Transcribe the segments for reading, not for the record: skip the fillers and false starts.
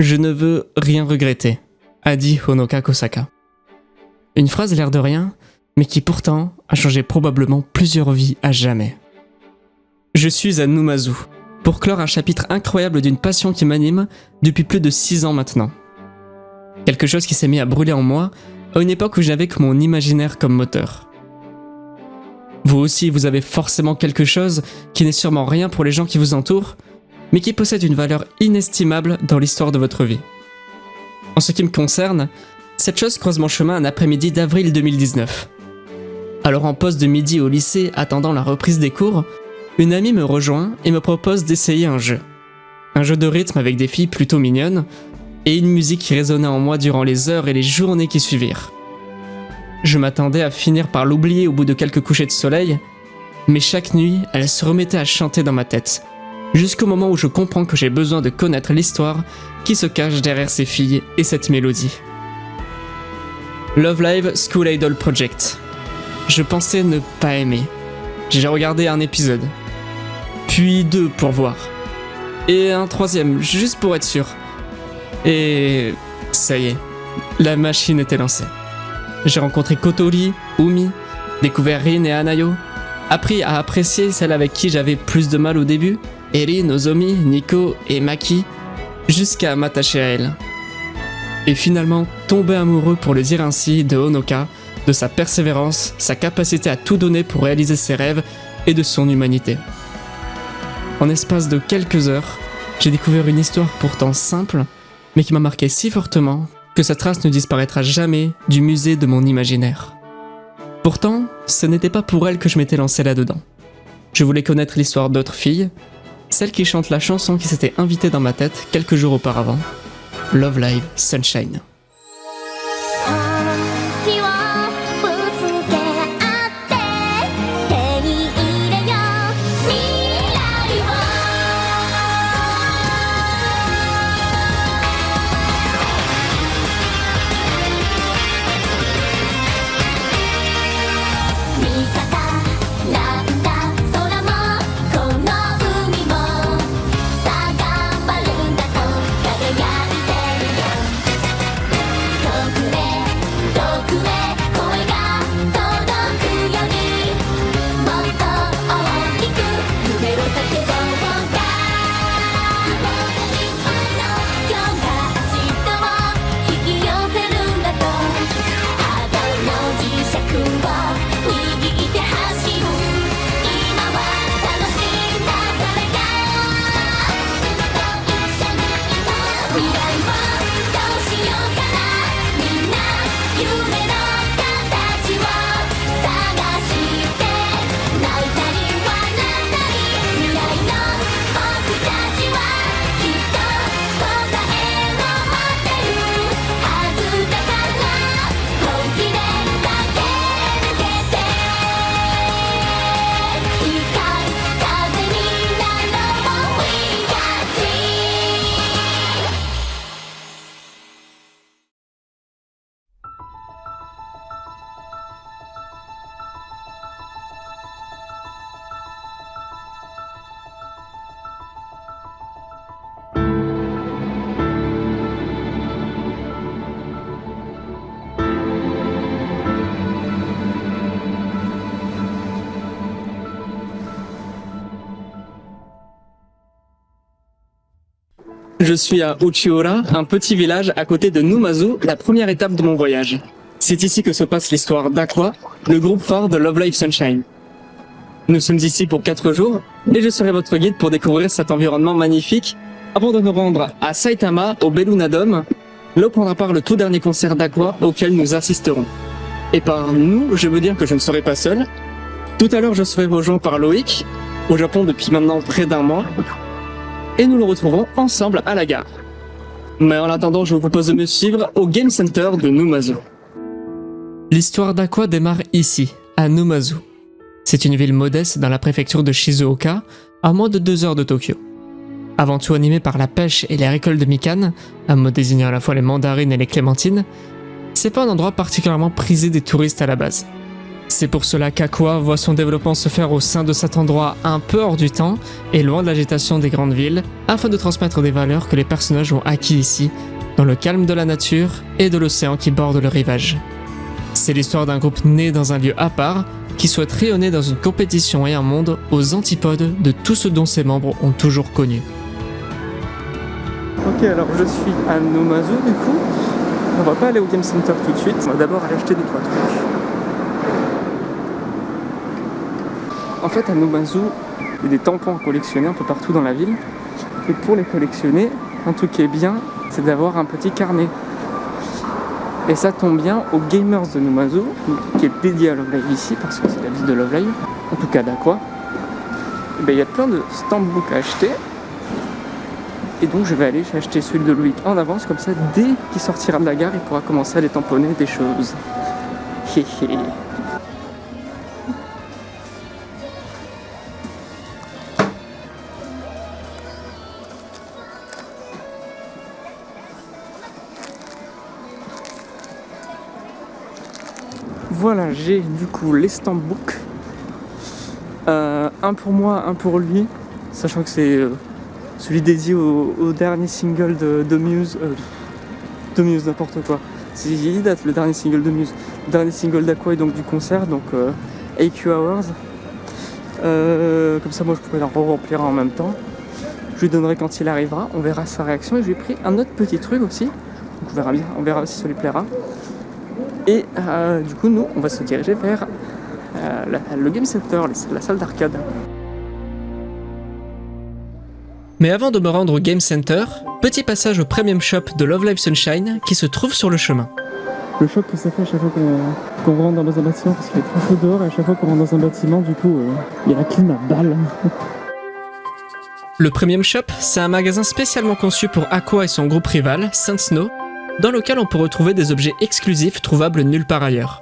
Je ne veux rien regretter, a dit Honoka Kosaka. Une phrase l'air de rien, mais qui pourtant a changé probablement plusieurs vies à jamais. Je suis à Numazu, pour clore un chapitre incroyable d'une passion qui m'anime depuis plus de 6 ans maintenant. Quelque chose qui s'est mis à brûler en moi à une époque où je n'avais que mon imaginaire comme moteur. Vous aussi, vous avez forcément quelque chose qui n'est sûrement rien pour les gens qui vous entourent, mais qui possède une valeur inestimable dans l'histoire de votre vie. En ce qui me concerne, cette chose croise mon chemin un après-midi d'avril 2019. Alors en pause de midi au lycée, attendant la reprise des cours, une amie me rejoint et me propose d'essayer un jeu. Un jeu de rythme avec des filles plutôt mignonnes, et une musique qui résonnait en moi durant les heures et les journées qui suivirent. Je m'attendais à finir par l'oublier au bout de quelques couchers de soleil, mais chaque nuit, elle se remettait à chanter dans ma tête, jusqu'au moment où je comprends que j'ai besoin de connaître l'histoire qui se cache derrière ces filles et cette mélodie. Love Live School Idol Project. Je pensais ne pas aimer. J'ai regardé un épisode, puis 2 pour voir, et un 3e, juste pour être sûr. Et ça y est, la machine était lancée. J'ai rencontré Kotori, Umi, découvert Rin et Anayo, appris à apprécier celle avec qui j'avais plus de mal au début, Eri, Nozomi, Nico et Maki, jusqu'à m'attacher à elle. Et finalement tomber amoureux, pour le dire ainsi, de Honoka, de sa persévérance, sa capacité à tout donner pour réaliser ses rêves et de son humanité. En espace de quelques heures, j'ai découvert une histoire pourtant simple, mais qui m'a marqué si fortement que sa trace ne disparaîtra jamais du musée de mon imaginaire. Pourtant, ce n'était pas pour elle que je m'étais lancé là-dedans. Je voulais connaître l'histoire d'autres filles, celle qui chante la chanson qui s'était invitée dans ma tête quelques jours auparavant, Love Live Sunshine. Je suis à Uchiura, un petit village à côté de Numazu, la première étape de mon voyage. C'est ici que se passe l'histoire d'Aqua, le groupe phare de Love Live Sunshine. Nous sommes ici pour 4 jours et je serai votre guide pour découvrir cet environnement magnifique avant de nous rendre à Saitama, au Belluna Dome, là où prendra part le tout dernier concert d'Aqua auquel nous assisterons. Et par nous, je veux dire que je ne serai pas seul. Tout à l'heure, je serai rejoint par Loïc, au Japon depuis maintenant près d'1 mois, et nous le retrouverons ensemble à la gare. Mais en attendant, je vous propose de me suivre au Game Center de Numazu. L'histoire d'Aqua démarre ici, à Numazu. C'est une ville modeste dans la préfecture de Shizuoka, à moins de 2 heures de Tokyo. Avant tout animée par la pêche et les récoltes de mikan, un mot désignant à la fois les mandarines et les clémentines, c'est pas un endroit particulièrement prisé des touristes à la base. C'est pour cela qu'Aqua voit son développement se faire au sein de cet endroit un peu hors du temps et loin de l'agitation des grandes villes, afin de transmettre des valeurs que les personnages ont acquis ici, dans le calme de la nature et de l'océan qui borde le rivage. C'est l'histoire d'un groupe né dans un lieu à part, qui souhaite rayonner dans une compétition et un monde aux antipodes de tout ce dont ses membres ont toujours connu. Ok, alors je suis à Numazu du coup. On va pas aller au Game Center tout de suite, on va d'abord aller acheter 2-3 trucs. En fait, à Numazu, il y a des tampons à collectionner un peu partout dans la ville. Et pour les collectionner, un truc qui est bien, c'est d'avoir un petit carnet. Et ça tombe bien aux Gamers de Numazu, qui est dédié à Love Live ici, parce que c'est la ville de Love Live, en tout cas d'Aqua. Il y a plein de stamp-books à acheter. Et donc je vais aller acheter celui de Loïc en avance, comme ça dès qu'il sortira de la gare, il pourra commencer à les tamponner des choses. Héhé. Voilà, j'ai du coup les stamp-books. Un pour moi, un pour lui, sachant que c'est celui dédié au dernier single de Muse. De Muse, n'importe quoi. Il date le dernier single de Muse. Le dernier single d'Aqua et donc du concert, donc AQ Hours. Comme ça, moi je pourrais le remplir en même temps. Je lui donnerai quand il arrivera, on verra sa réaction. Et je lui ai pris un autre petit truc aussi. Donc on verra bien, on verra si ça lui plaira. Et du coup, nous, on va se diriger vers le Game Center, la salle d'arcade. Mais avant de me rendre au Game Center, petit passage au Premium Shop de Love Live Sunshine qui se trouve sur le chemin. Le choc que ça fait à chaque fois qu'on rentre dans un bâtiment, parce qu'il est très chaud dehors, et à chaque fois qu'on rentre dans un bâtiment, du coup, il y a la clim à balle. Le Premium Shop, c'est un magasin spécialement conçu pour Aqua et son groupe rival, Saint Snow, dans lequel on peut retrouver des objets exclusifs trouvables nulle part ailleurs.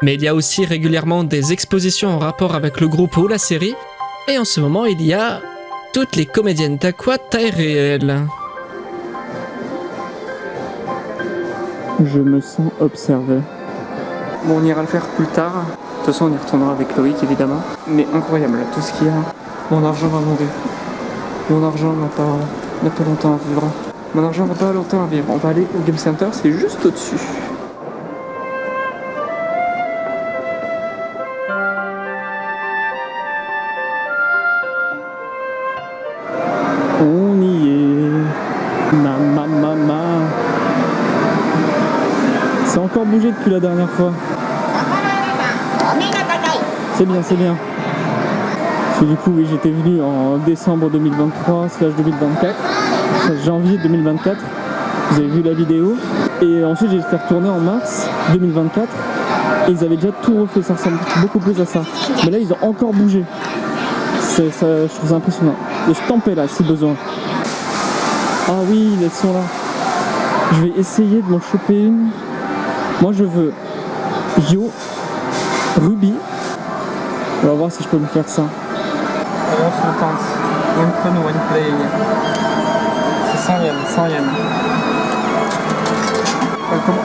Mais il y a aussi régulièrement des expositions en rapport avec le groupe ou la série, et en ce moment il y a toutes les comédiennes d'Aqua taille réelle. Je me sens observé. Bon, on ira le faire plus tard. De toute façon, on y retournera avec Loïc évidemment. Mais incroyable, tout ce qu'il y a. Mon argent va mourir. Mon argent n'a pas longtemps à vivre. Mon argent n'a pas longtemps à vivre. On va aller au Game Center, c'est juste au-dessus. On y est. Ma. Ça a encore bougé depuis la dernière fois. C'est bien. Parce que du coup, oui, j'étais venu en décembre 2023/2024. Janvier 2024, vous avez vu la vidéo, et ensuite j'ai fait retourner en mars 2024 et ils avaient déjà tout refait, ça ressemble beaucoup plus à ça, mais là ils ont encore bougé. Ça, je trouve ça impressionnant. Le stamp est là si besoin. Ah oui, elles sont là. Je vais essayer de m'en choper une. Moi je veux Yo, Ruby. On va voir si je peux me faire ça. On se le tente. One phone, one play. 100 yens.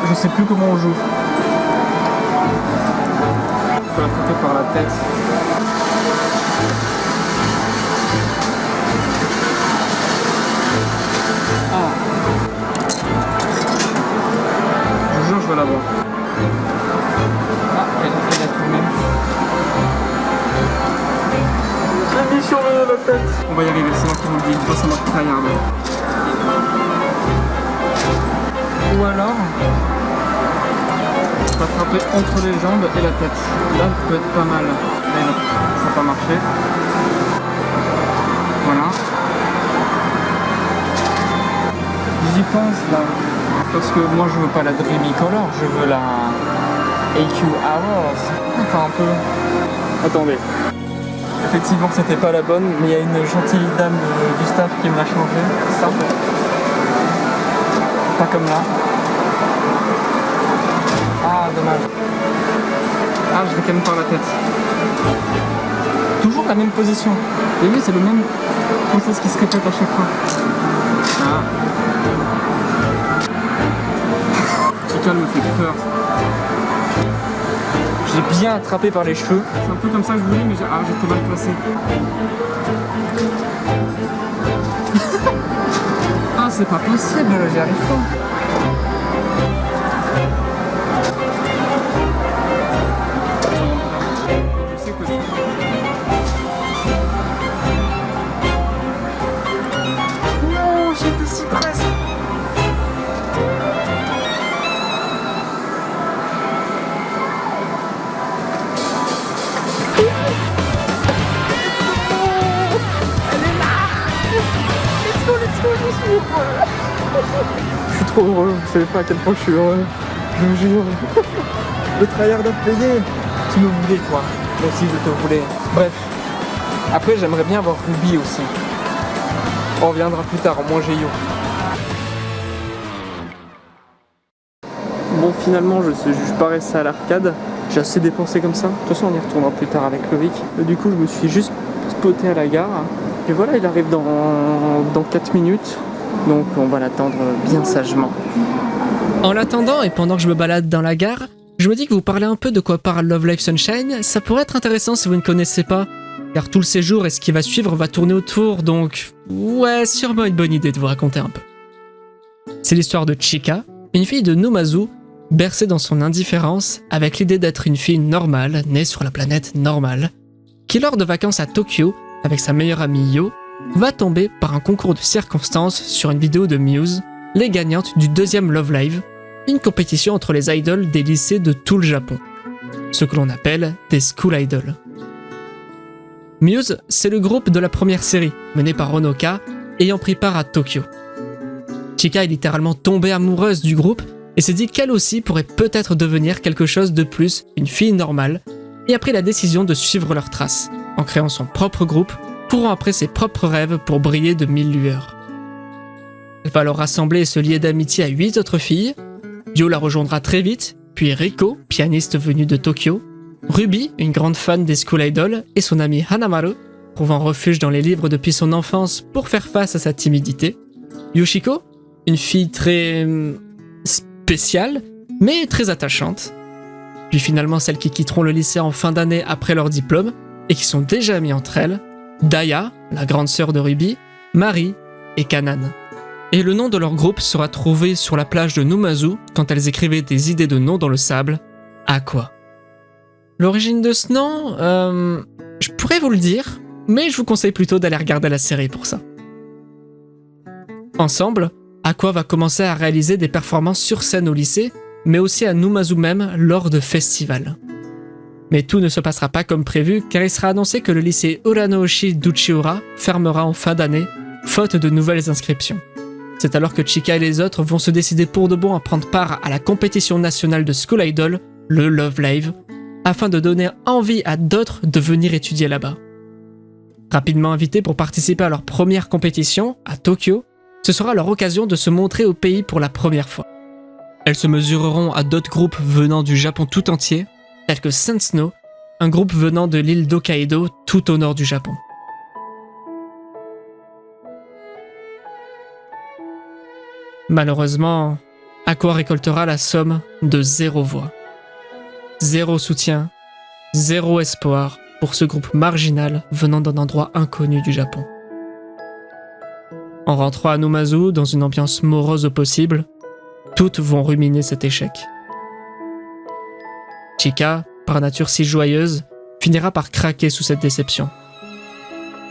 Je sais plus comment on joue. Je peux l'attraper par la tête. Ah. Je jure, je vais l'avoir. Ah, elle a tout même. J'ai mis sur la tête. On va y arriver, c'est moi qui vous le dis. Moi, ça m'a tryhard. Ou alors, je peux attraper entre les jambes et la tête. Là, ça peut être pas mal. Mais non, ça n'a pas marché. Voilà. J'y pense là. Parce que moi, je veux pas la Dreamy Color, je veux la AQ Hours. Attends un peu. Attendez. Effectivement, c'était pas la bonne, mais il y a une gentille dame du staff qui me l'a changé. Ça. Pas comme là. Ah, dommage. Ah, je vais quand même par la tête. Toujours la même position. Vous avez vu, c'est le même process qui se répète à chaque fois. Ah. Ce calme me fait peur. J'ai bien attrapé par les cheveux. C'est un peu comme ça que je voulais, mais j'étais mal placé. Ah, c'est pas possible, j'y arrive pas. Je sais que... Non, j'étais si presque. Je suis trop heureux, vous savez pas à quel point je suis heureux. Je vous jure. Le tryhard a payé. Tu me voulais, toi. Moi aussi, je te voulais. Bref. Après, j'aimerais bien avoir Ruby aussi. On reviendra plus tard, en moins Géo. Bon, finalement, je suis pas resté à l'arcade. J'ai assez dépensé comme ça. De toute façon, on y retournera plus tard avec Loïc. Du coup, je me suis juste spoté à la gare. Et voilà, il arrive dans 4 minutes. Donc on va l'attendre bien sagement. En l'attendant et pendant que je me balade dans la gare, je me dis que vous parlez un peu de quoi parle Love Live Sunshine, ça pourrait être intéressant si vous ne connaissez pas, car tout le séjour et ce qui va suivre va tourner autour, donc ouais, sûrement une bonne idée de vous raconter un peu. C'est l'histoire de Chika, une fille de Numazu, bercée dans son indifférence, avec l'idée d'être une fille normale, née sur la planète normale, qui lors de vacances à Tokyo, avec sa meilleure amie Yo, va tomber par un concours de circonstances sur une vidéo de Muse, les gagnantes du deuxième Love Live, une compétition entre les idols des lycées de tout le Japon, ce que l'on appelle des school idols. Muse, c'est le groupe de la première série, mené par Honoka, ayant pris part à Tokyo. Chika est littéralement tombée amoureuse du groupe et s'est dit qu'elle aussi pourrait peut-être devenir quelque chose de plus, une fille normale, et a pris la décision de suivre leurs traces, en créant son propre groupe, courant après ses propres rêves pour briller de 1000 lueurs. Elle va alors rassembler et se lier d'amitié à 8 autres filles. Yo la rejoindra très vite, puis Riko, pianiste venu de Tokyo, Ruby, une grande fan des school idols, et son amie Hanamaru, trouvant refuge dans les livres depuis son enfance pour faire face à sa timidité, Yoshiko, une fille très spéciale, mais très attachante, puis finalement celles qui quitteront le lycée en fin d'année après leur diplôme, et qui sont déjà amies entre elles, Daya, la grande sœur de Ruby, Marie et Kanan. Et le nom de leur groupe sera trouvé sur la plage de Numazu quand elles écrivaient des idées de noms dans le sable, Aqua. L'origine de ce nom, je pourrais vous le dire, mais je vous conseille plutôt d'aller regarder la série pour ça. Ensemble, Aqua va commencer à réaliser des performances sur scène au lycée, mais aussi à Numazu même lors de festivals. Mais tout ne se passera pas comme prévu, car il sera annoncé que le lycée Uranooshi d'Uchiura fermera en fin d'année, faute de nouvelles inscriptions. C'est alors que Chika et les autres vont se décider pour de bon à prendre part à la compétition nationale de School Idol, le Love Live, afin de donner envie à d'autres de venir étudier là-bas. Rapidement invités pour participer à leur première compétition, à Tokyo, ce sera leur occasion de se montrer au pays pour la première fois. Elles se mesureront à d'autres groupes venant du Japon tout entier, tels que Sensno, un groupe venant de l'île d'Hokkaido tout au nord du Japon. Malheureusement, Aqua récoltera la somme de 0 voix. 0 soutien, 0 espoir pour ce groupe marginal venant d'un endroit inconnu du Japon. En rentrant à Numazu dans une ambiance morose au possible, toutes vont ruminer cet échec. Chika, par nature si joyeuse, finira par craquer sous cette déception.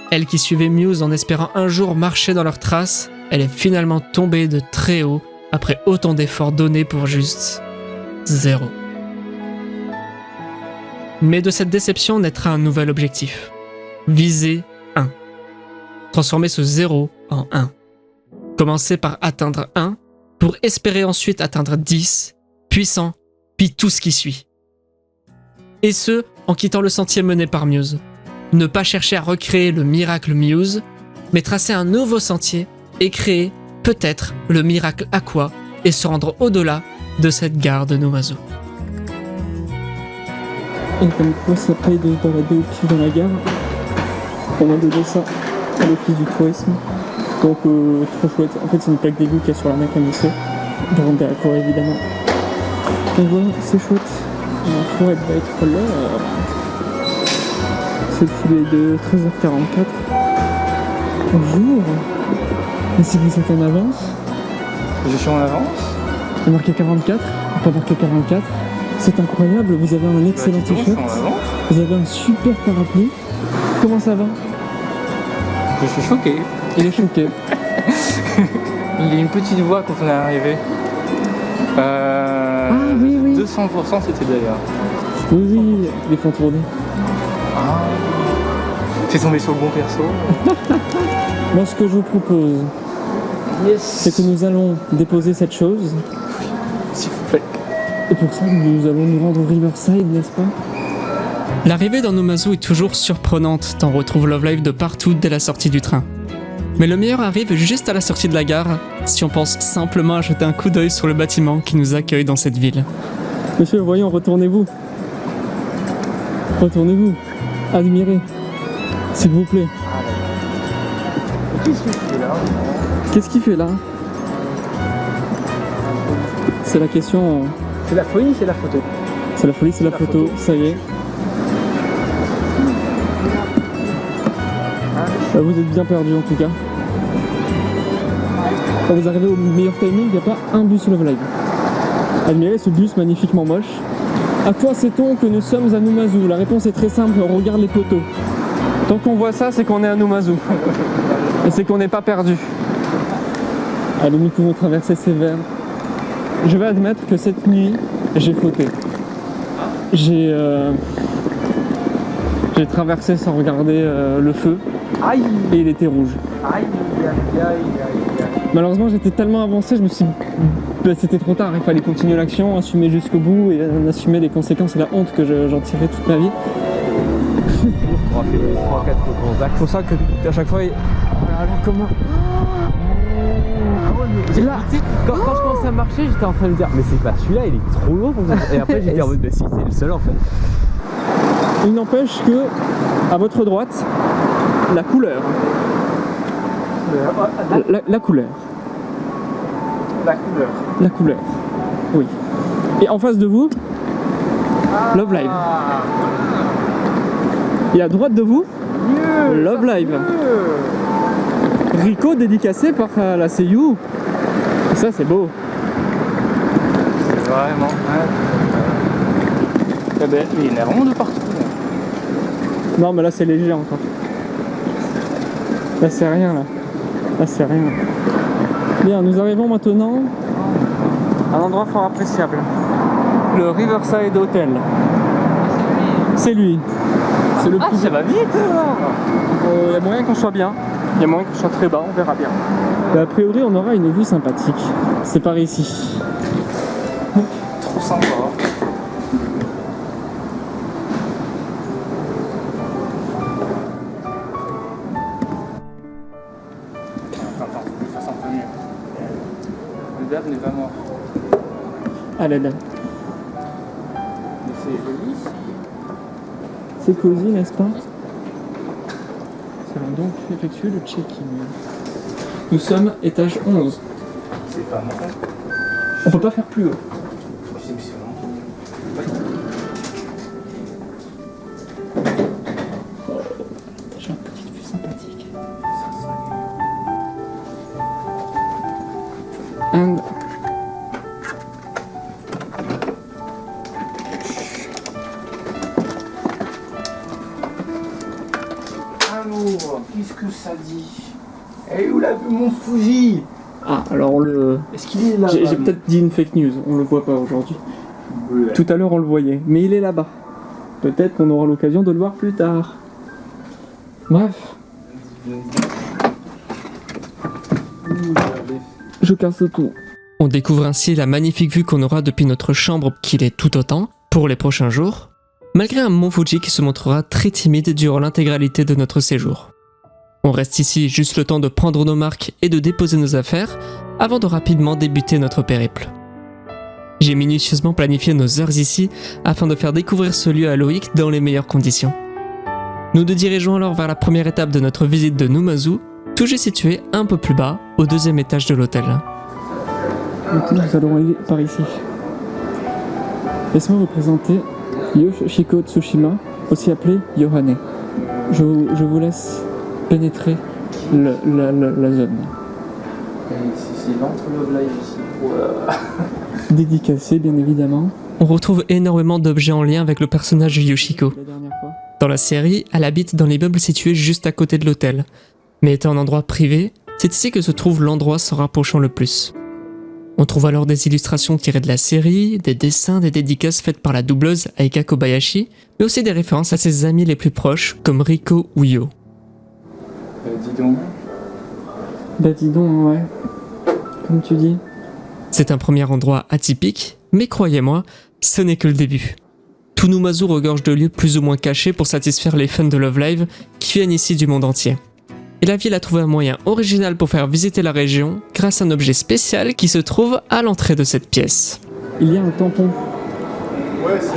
Elle qui suivait Muse en espérant un jour marcher dans leurs traces, elle est finalement tombée de très haut après autant d'efforts donnés pour juste 0. Mais de cette déception naîtra un nouvel objectif. Viser 1. Transformer ce 0 en 1. Commencer par atteindre 1 pour espérer ensuite atteindre 10, puis 100, puis tout ce qui suit. Et ce, en quittant le sentier mené par Muse. Ne pas chercher à recréer le miracle Muse, mais tracer un nouveau sentier et créer, peut-être, le miracle Aqua et se rendre au-delà de cette gare de Numazu. Et comme quoi ça paye de se balader au pied dans la gare. On m'a donné ça à l'office du tourisme. Donc trop chouette. En fait c'est une plaque d'égout qu'il y a sur la mécanicée. Donc d'accord évidemment. Donc voilà, c'est chouette. Ma foi, elle va être l'heure. C'est qu'il est de 13h44. Bonjour. Et si vous êtes en avance? Je suis en avance. On a marqué 44, on peut marquer 44. C'est incroyable, vous avez un excellent Dis donc, t-shirt. je suis en avance. Vous avez un super parapluie. Comment ça va? Je suis choqué. Il est choqué. Il y a une petite voix quand on est arrivé. Ah oui, oui. 200% c'était d'ailleurs. Oui, oui, les font tourner. Ah. T'es tombé sur le bon perso. Moi, ce que je vous propose, c'est que nous allons déposer cette chose. S'il vous plaît. Et pour ça, nous allons nous rendre au Riverside, n'est-ce pas? L'arrivée dans Numazu est toujours surprenante, tant on retrouve Love Live de partout dès la sortie du train. Mais le meilleur arrive juste à la sortie de la gare, si on pense simplement à jeter un coup d'œil sur le bâtiment qui nous accueille dans cette ville. Monsieur, voyons, retournez-vous. Retournez-vous. Admirez. S'il vous plaît. Qu'est-ce que tu fais là? Qu'est-ce qu'il fait là? C'est la question. C'est la folie, c'est la photo. C'est la folie, c'est la photo. Ça y est. Vous êtes bien perdu en tout cas. Quand vous arrivez au meilleur timing, il n'y a pas un bus Love Live. Admirez ce bus magnifiquement moche. À quoi sait-on que nous sommes à Numazu? La réponse est très simple, on regarde les poteaux. Tant qu'on voit ça, c'est qu'on est à Numazu. Et c'est qu'on n'est pas perdu. Allez, nous pouvons traverser ces verres. Je vais admettre que cette nuit, j'ai fauté. J'ai traversé sans regarder le feu. Aïe. Et il était rouge. Aïe, aïe, aïe, aïe, aïe. Malheureusement, j'étais tellement avancé, je me suis dit, c'était trop tard, il fallait continuer l'action, assumer jusqu'au bout et assumer les conséquences et la honte que j'en tirerai toute ma vie. On a fait 3-4 grands axes. C'est pour ça que à chaque fois, comment Là, quand je commençais à marcher, j'étais en train de me dire, mais c'est pas celui-là, il est trop lourd. Et après, j'étais en mode, bah si, c'est le seul en fait. Il n'empêche que, à votre droite, la couleur. La couleur. La couleur. La couleur. Oui. Et en face de vous, Love Live. Et à droite de vous, Mieux. Love Live. Rico dédicacé par la Seiyu. Ça c'est beau. Vraiment. Eh ben, il y en a vraiment de partout. Non mais là c'est léger encore. Là c'est rien là. Là c'est rien. Bien, nous arrivons maintenant à un endroit fort appréciable. Le Riverside Hotel. C'est lui. C'est le plus... ça va vite alors. Il y a moyen qu'on soit bien. Il y a moyen qu'on soit très bas, on verra bien. Mais a priori on aura une vue sympathique. C'est par ici. Trop sympa. Attends, faut que je fasse un peu mieux. Le dab n'est pas mort. À l'aide. Mais c'est joli ici. C'est cosy, n'est-ce pas? Nous allons donc effectuer le check-in. Nous sommes étage 11. C'est pas mal. On peut pas faire plus haut. C'est excellent. J'ai une petite vue sympathique. And... Alors, qu'est-ce que ça dit? Eh, où l'a vu mon Fuji? Ah, alors on le... Est-ce qu'il est là? J'ai peut-être dit une fake news, on le voit pas aujourd'hui. Ouais. Tout à l'heure on le voyait, mais il est là-bas. Peut-être qu'on aura l'occasion de le voir plus tard. Bref, je casse tout. On découvre ainsi la magnifique vue qu'on aura depuis notre chambre, qu'il est tout autant, pour les prochains jours, malgré un mont Fuji qui se montrera très timide durant l'intégralité de notre séjour. On reste ici juste le temps de prendre nos marques et de déposer nos affaires, avant de rapidement débuter notre périple. J'ai minutieusement planifié nos heures ici, afin de faire découvrir ce lieu à Loïc dans les meilleures conditions. Nous nous dirigeons alors vers la première étape de notre visite de Numazu, tout juste situé un peu plus bas, au deuxième étage de l'hôtel. Maintenant, nous allons aller par ici. Laisse-moi vous présenter Yoshiko Tsushima, aussi appelé Yohane. Je vous laisse pénétrer la zone. C'est l'entre Love Live ici. Dédicacé, bien évidemment. On retrouve énormément d'objets en lien avec le personnage de Yoshiko. La dernière fois. Dans la série, elle habite dans l'immeuble situé juste à côté de l'hôtel. Mais étant un endroit privé, c'est ici que se trouve l'endroit s'en rapprochant le plus. On trouve alors des illustrations tirées de la série, des dessins, des dédicaces faites par la doubleuse Aika Kobayashi, mais aussi des références à ses amis les plus proches comme Riko ou Yo. Dis donc. Bah dis donc, ouais. Comme tu dis. C'est un premier endroit atypique, mais croyez-moi, ce n'est que le début. Tunumazu regorge de lieux plus ou moins cachés pour satisfaire les fans de Love Live qui viennent ici du monde entier. Et la ville a trouvé un moyen original pour faire visiter la région grâce à un objet spécial qui se trouve à l'entrée de cette pièce. Il y a un tampon.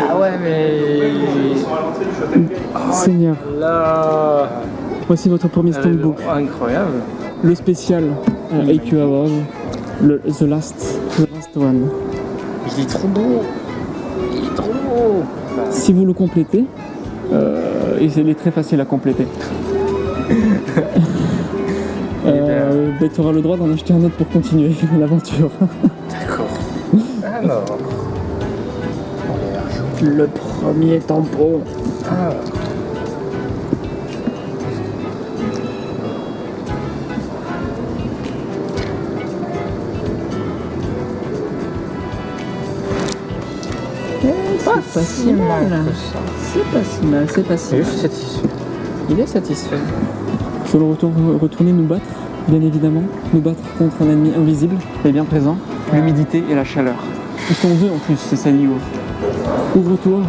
Ah ouais, mais. Seigneur, Là. voici votre premier stambook. Incroyable. Le spécial AQ Award, the last one. Il est trop beau. Il est trop beau. Si vous le complétez, et il est très facile à compléter. Tu auras le droit d'en acheter un autre pour continuer l'aventure. D'accord. Alors. Le premier tampon. Ah. Pas si mal. C'est pas si mal, c'est pas si Je mal. suis satisfait. Il est satisfait. Il faut retourner nous battre, bien évidemment. Nous battre contre un ennemi invisible et bien présent. L'humidité et la chaleur. Ils sont deux en plus, c'est ça l'IO. Ouvre-toi.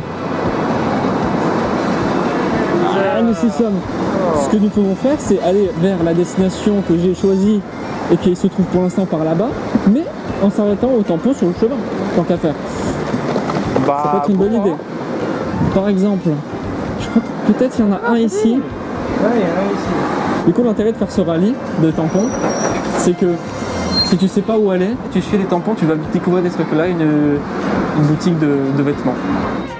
Ah, nous y sommes. Ce que nous pouvons faire, c'est aller vers la destination que j'ai choisie et qui se trouve pour l'instant par là-bas, mais en s'arrêtant au tampon sur le chemin, tant qu'à faire. Ça peut être une bonne idée. Par exemple, je crois que peut-être il y en a un ici. Ouais, il y en a ici. Du coup, l'intérêt de faire ce rallye de tampons, c'est que si tu sais pas où aller, tu suis les tampons, tu vas découvrir des trucs là, une boutique de vêtements.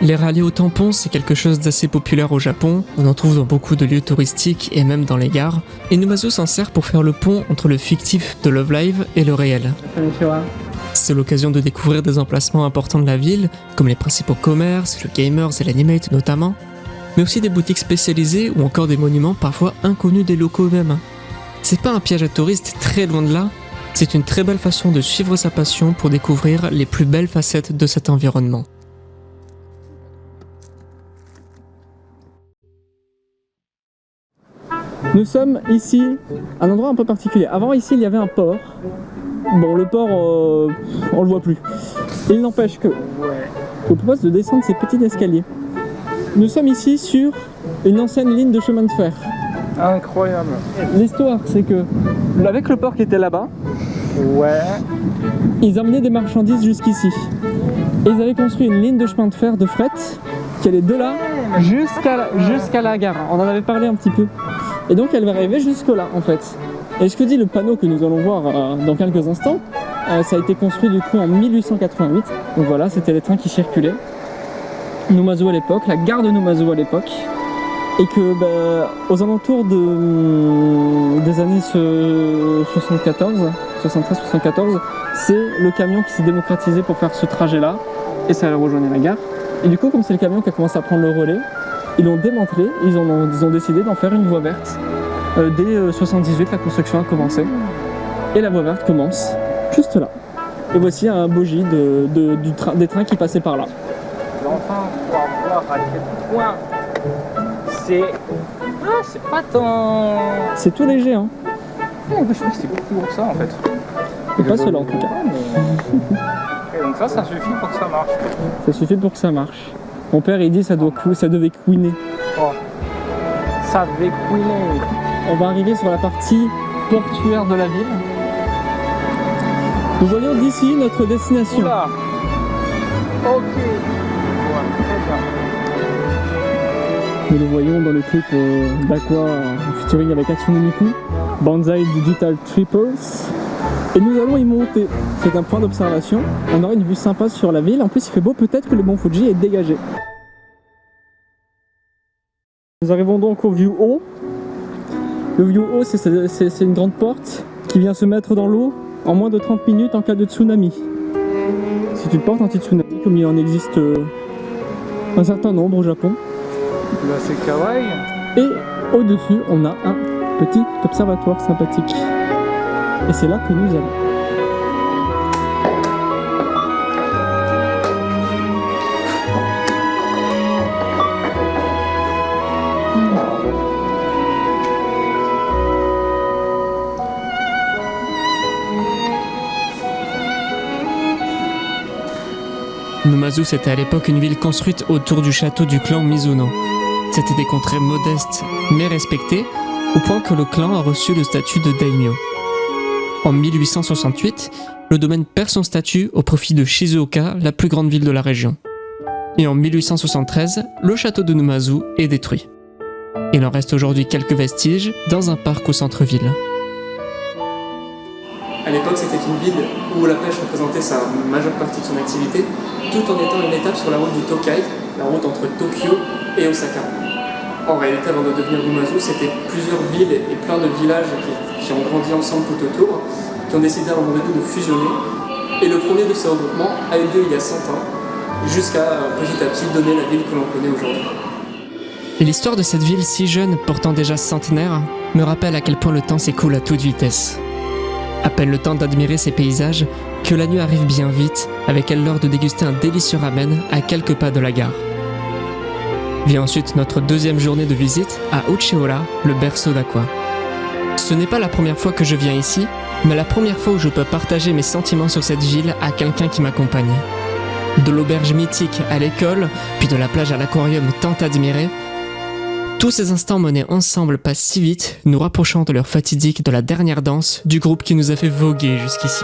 Les rallyes aux tampons, c'est quelque chose d'assez populaire au Japon, on en trouve dans beaucoup de lieux touristiques et même dans les gares, et Numazu s'en sert pour faire le pont entre le fictif de Love Live et le réel. C'est l'occasion de découvrir des emplacements importants de la ville, comme les principaux commerces, le Gamers et l'Animate notamment, mais aussi des boutiques spécialisées ou encore des monuments parfois inconnus des locaux eux-mêmes. C'est pas un piège à touristes, très loin de là, c'est une très belle façon de suivre sa passion pour découvrir les plus belles facettes de cet environnement. Nous sommes ici, à un endroit un peu particulier. Avant, ici, il y avait un port. Bon, le port, on le voit plus. Et il n'empêche que je vous propose de descendre ces petits escaliers. Nous sommes ici sur une ancienne ligne de chemin de fer. Incroyable. L'histoire, c'est que, avec le port qui était là-bas, Ouais. ils emmenaient des marchandises jusqu'ici. Et ils avaient construit une ligne de chemin de fer de fret qui allait de là jusqu'à la gare. On en avait parlé un petit peu. Et donc elle va arriver jusque là en fait. Et ce que dit le panneau que nous allons voir dans quelques instants, ça a été construit du coup en 1888. Donc voilà, c'était les trains qui circulaient. Numazu à l'époque, la gare de Numazu à l'époque. Et que aux alentours des années 73-74, c'est le camion qui s'est démocratisé pour faire ce trajet-là. Et ça a rejoint la gare. Et du coup, comme c'est le camion qui a commencé à prendre le relais, ils l'ont démantelé, ils ont décidé d'en faire une voie verte. Dès 78, la construction a commencé. Et la voie verte commence juste là. Et voici un bogie des trains qui passaient par là. Je vais enfin pouvoir voir à quel point c'est. Ah, c'est pas tant. C'est tout léger, hein. Je croyais que c'était beaucoup gros que ça en fait. Et pas cela en tout cas. Et donc ça suffit pour que ça marche. Ça suffit pour que ça marche. Mon père il dit ça devait couiner. Oh. Ça devait couiner. On va arriver sur la partie portuaire de la ville. Nous voyons d'ici notre destination. Oula. Ok. Ouais, très bien. Nous le voyons dans le clip d'Aqua featuring avec Hatsune Miku, Banzai Digital Trippers. Et nous allons y monter. C'est un point d'observation. On aura une vue sympa sur la ville. En plus il fait beau, peut-être que le mont Fuji est dégagé. Nous arrivons donc au View O. Le View O, c'est une grande porte qui vient se mettre dans l'eau en moins de 30 minutes en cas de tsunami. C'est une porte anti-tsunami, comme il en existe un certain nombre au Japon. Là c'est kawaii. Et au-dessus, on a un petit observatoire sympathique. Et c'est là que nous allons. Numazu, c'était à l'époque une ville construite autour du château du clan Mizuno. C'était des contrées modestes mais respectées, au point que le clan a reçu le statut de daimyo. En 1868, le domaine perd son statut au profit de Shizuoka, la plus grande ville de la région. Et en 1873, le château de Numazu est détruit. Il en reste aujourd'hui quelques vestiges dans un parc au centre-ville. À l'époque, c'était une ville où la pêche représentait sa majeure partie de son activité, tout en étant une étape sur la route du Tokai, la route entre Tokyo et Osaka. En réalité, avant de devenir Numazu, c'était plusieurs villes et plein de villages qui ont grandi ensemble tout autour, qui ont décidé à un moment donné de fusionner. Et le premier de ces regroupements a eu lieu il y a 100 ans, jusqu'à petit à petit donner la ville que l'on connaît aujourd'hui. Et l'histoire de cette ville si jeune, pourtant déjà centenaire, me rappelle à quel point le temps s'écoule à toute vitesse. À peine le temps d'admirer ces paysages, que la nuit arrive bien vite, avec elle l'heure de déguster un délicieux ramen à quelques pas de la gare. Vient ensuite notre deuxième journée de visite à Uchiura, le berceau d'Aqua. Ce n'est pas la première fois que je viens ici, mais la première fois où je peux partager mes sentiments sur cette ville à quelqu'un qui m'accompagne. De l'auberge mythique à l'école, puis de la plage à l'aquarium tant admirée, tous ces instants menés ensemble passent si vite, nous rapprochant de l'heure fatidique de la dernière danse du groupe qui nous a fait voguer jusqu'ici.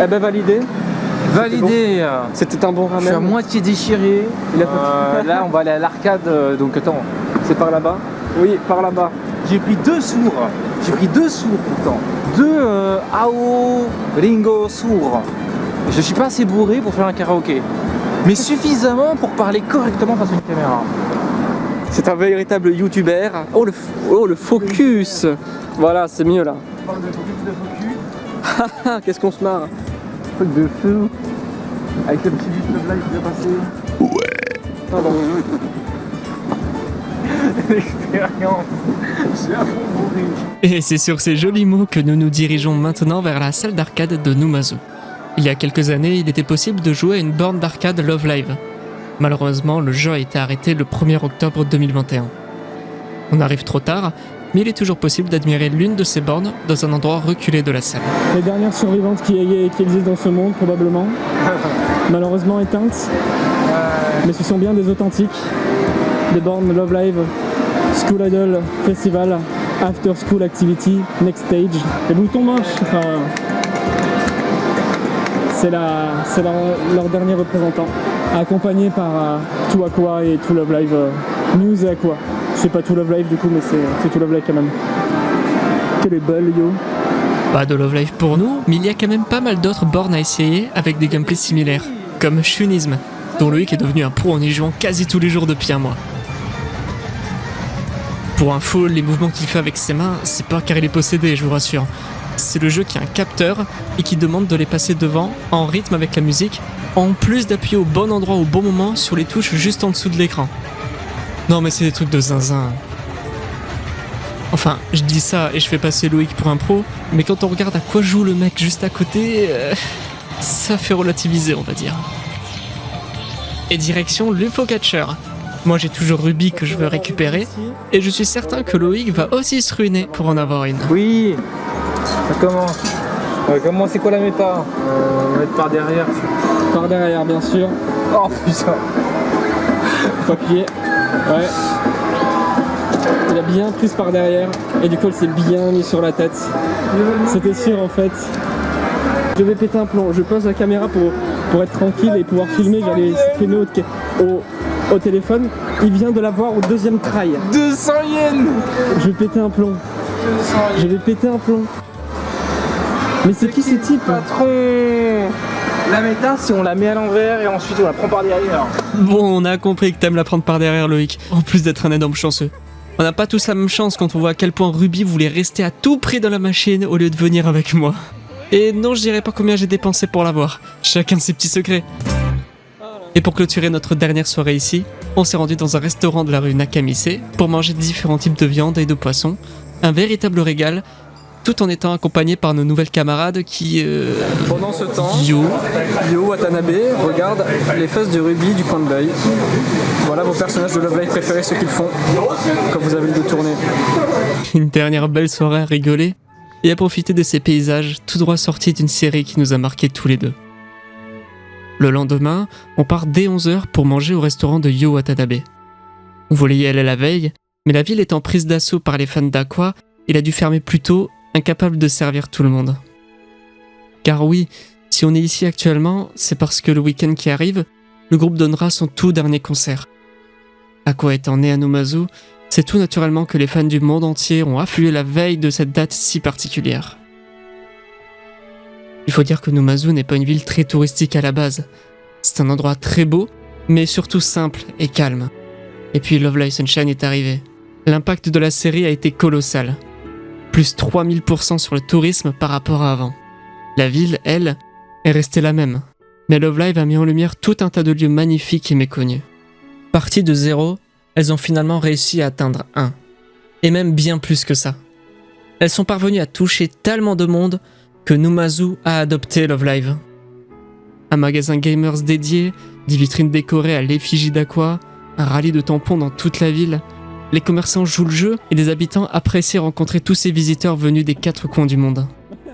Eh ben validé. Validé. C'était un bon Je suis à ramen. moitié déchiré. Là, on va aller à l'arcade. Donc attends, C'est par là-bas. Oui, par là-bas. j'ai pris 2 sourds. J'ai pris 2 sourds pourtant. 2 Ao Ringo sourds. Je suis pas assez bourré pour faire un karaoké, mais suffisamment pour parler correctement face à une caméra. C'est un véritable youtubeur. Oh le focus. Voilà, c'est mieux là. On parle de focus. Ah, qu'est-ce qu'on se marre. Truc de feu. Avec le petit bus de live bien passé. Pardon. L'expérience. Je suis à fond bourré. Et c'est sur ces jolis mots que nous nous dirigeons maintenant vers la salle d'arcade de Numazu. Il y a quelques années, il était possible de jouer à une borne d'arcade Love Live. Malheureusement, le jeu a été arrêté le 1er octobre 2021. On arrive trop tard, mais il est toujours possible d'admirer l'une de ces bornes dans un endroit reculé de la salle. Les dernières survivantes qui existent dans ce monde, probablement. Malheureusement éteintes. Mais ce sont bien des authentiques. Des bornes Love Live, School Idol, Festival, After School Activity, Next Stage. Les boutons moches. Enfin, c'est leur dernier représentant. Accompagné par Tout Aqua et Tout Love Live News et Aqua. C'est pas Tout Love Live du coup, mais c'est Tout Love Live quand même. Quelle est belle, yo. Pas de Love Live pour nous, mais il y a quand même pas mal d'autres bornes à essayer avec des gameplays similaires, comme Shunism, dont Loïc est devenu un pro en y jouant quasi tous les jours depuis un mois. Pour info, les mouvements qu'il fait avec ses mains, c'est pas car il est possédé, je vous rassure. C'est le jeu qui a un capteur et qui demande de les passer devant, en rythme avec la musique, en plus d'appuyer au bon endroit au bon moment sur les touches juste en dessous de l'écran. Non mais c'est des trucs de zinzin. Enfin, je dis ça et je fais passer Loïc pour un pro, mais quand on regarde à quoi joue le mec juste à côté, ça fait relativiser, on va dire. Et direction l'UFO Catcher. Moi j'ai toujours Ruby que je veux récupérer, et je suis certain que Loïc va aussi se ruiner pour en avoir une. Oui, ça commence. Comment c'est quoi la méta On va être par derrière. Par derrière, bien sûr. Oh putain. Faut appuyer. Ouais. Il a bien prise par derrière et du coup elle s'est bien mis sur la tête. C'était sûr en fait. Je vais péter un plomb. Je pose la caméra pour être tranquille et pouvoir filmer. J'allais filmer au téléphone. Il vient de l'avoir au deuxième try. 200 yens. Je vais péter un plomb. 200 Je vais péter un plomb. Mais c'est qui ce type? Patron. La méta, c'est on la met à l'envers et ensuite on la prend par derrière. Bon, on a compris que t'aimes la prendre par derrière, Loïc, en plus d'être un énorme chanceux. On n'a pas tous la même chance quand on voit à quel point Ruby voulait rester à tout prix dans la machine au lieu de venir avec moi. Et non, je dirais pas combien j'ai dépensé pour l'avoir. Chacun de ses petits secrets. Et pour clôturer notre dernière soirée ici, on s'est rendu dans un restaurant de la rue Nakamise pour manger différents types de viande et de poissons. Un véritable régal, tout en étant accompagné par nos nouvelles camarades qui... Pendant ce temps, Yo. Watanabe regarde les fesses de Ruby du coin de l'œil. Voilà vos personnages de Love Live préférés, ce qu'ils font quand vous avez le dos tourné. Une dernière belle soirée à rigoler et à profiter de ces paysages tout droit sortis d'une série qui nous a marqués tous les deux. Le lendemain, on part dès 11h pour manger au restaurant de Yo Watanabe. On voulait y aller la veille, mais la ville étant prise d'assaut par les fans d'Aqua, il a dû fermer plus tôt, incapable de servir tout le monde. Car oui, si on est ici actuellement, c'est parce que le week-end qui arrive, le groupe donnera son tout dernier concert. Aqua étant né à Numazu, c'est tout naturellement que les fans du monde entier ont afflué la veille de cette date si particulière. Il faut dire que Numazu n'est pas une ville très touristique à la base. C'est un endroit très beau, mais surtout simple et calme. Et puis Love Live Sunshine est arrivé. L'impact de la série a été colossal. Plus 3000% sur le tourisme par rapport à avant. La ville, elle, est restée la même. Mais Love Live a mis en lumière tout un tas de lieux magnifiques et méconnus. Parties de 0, elles ont finalement réussi à atteindre 1. Et même bien plus que ça. Elles sont parvenues à toucher tellement de monde que Numazu a adopté Love Live. Un magasin gamers dédié, des vitrines décorées à l'effigie d'Aqua, un rallye de tampons dans toute la ville. Les commerçants jouent le jeu et les habitants apprécient rencontrer tous ces visiteurs venus des 4 coins du monde.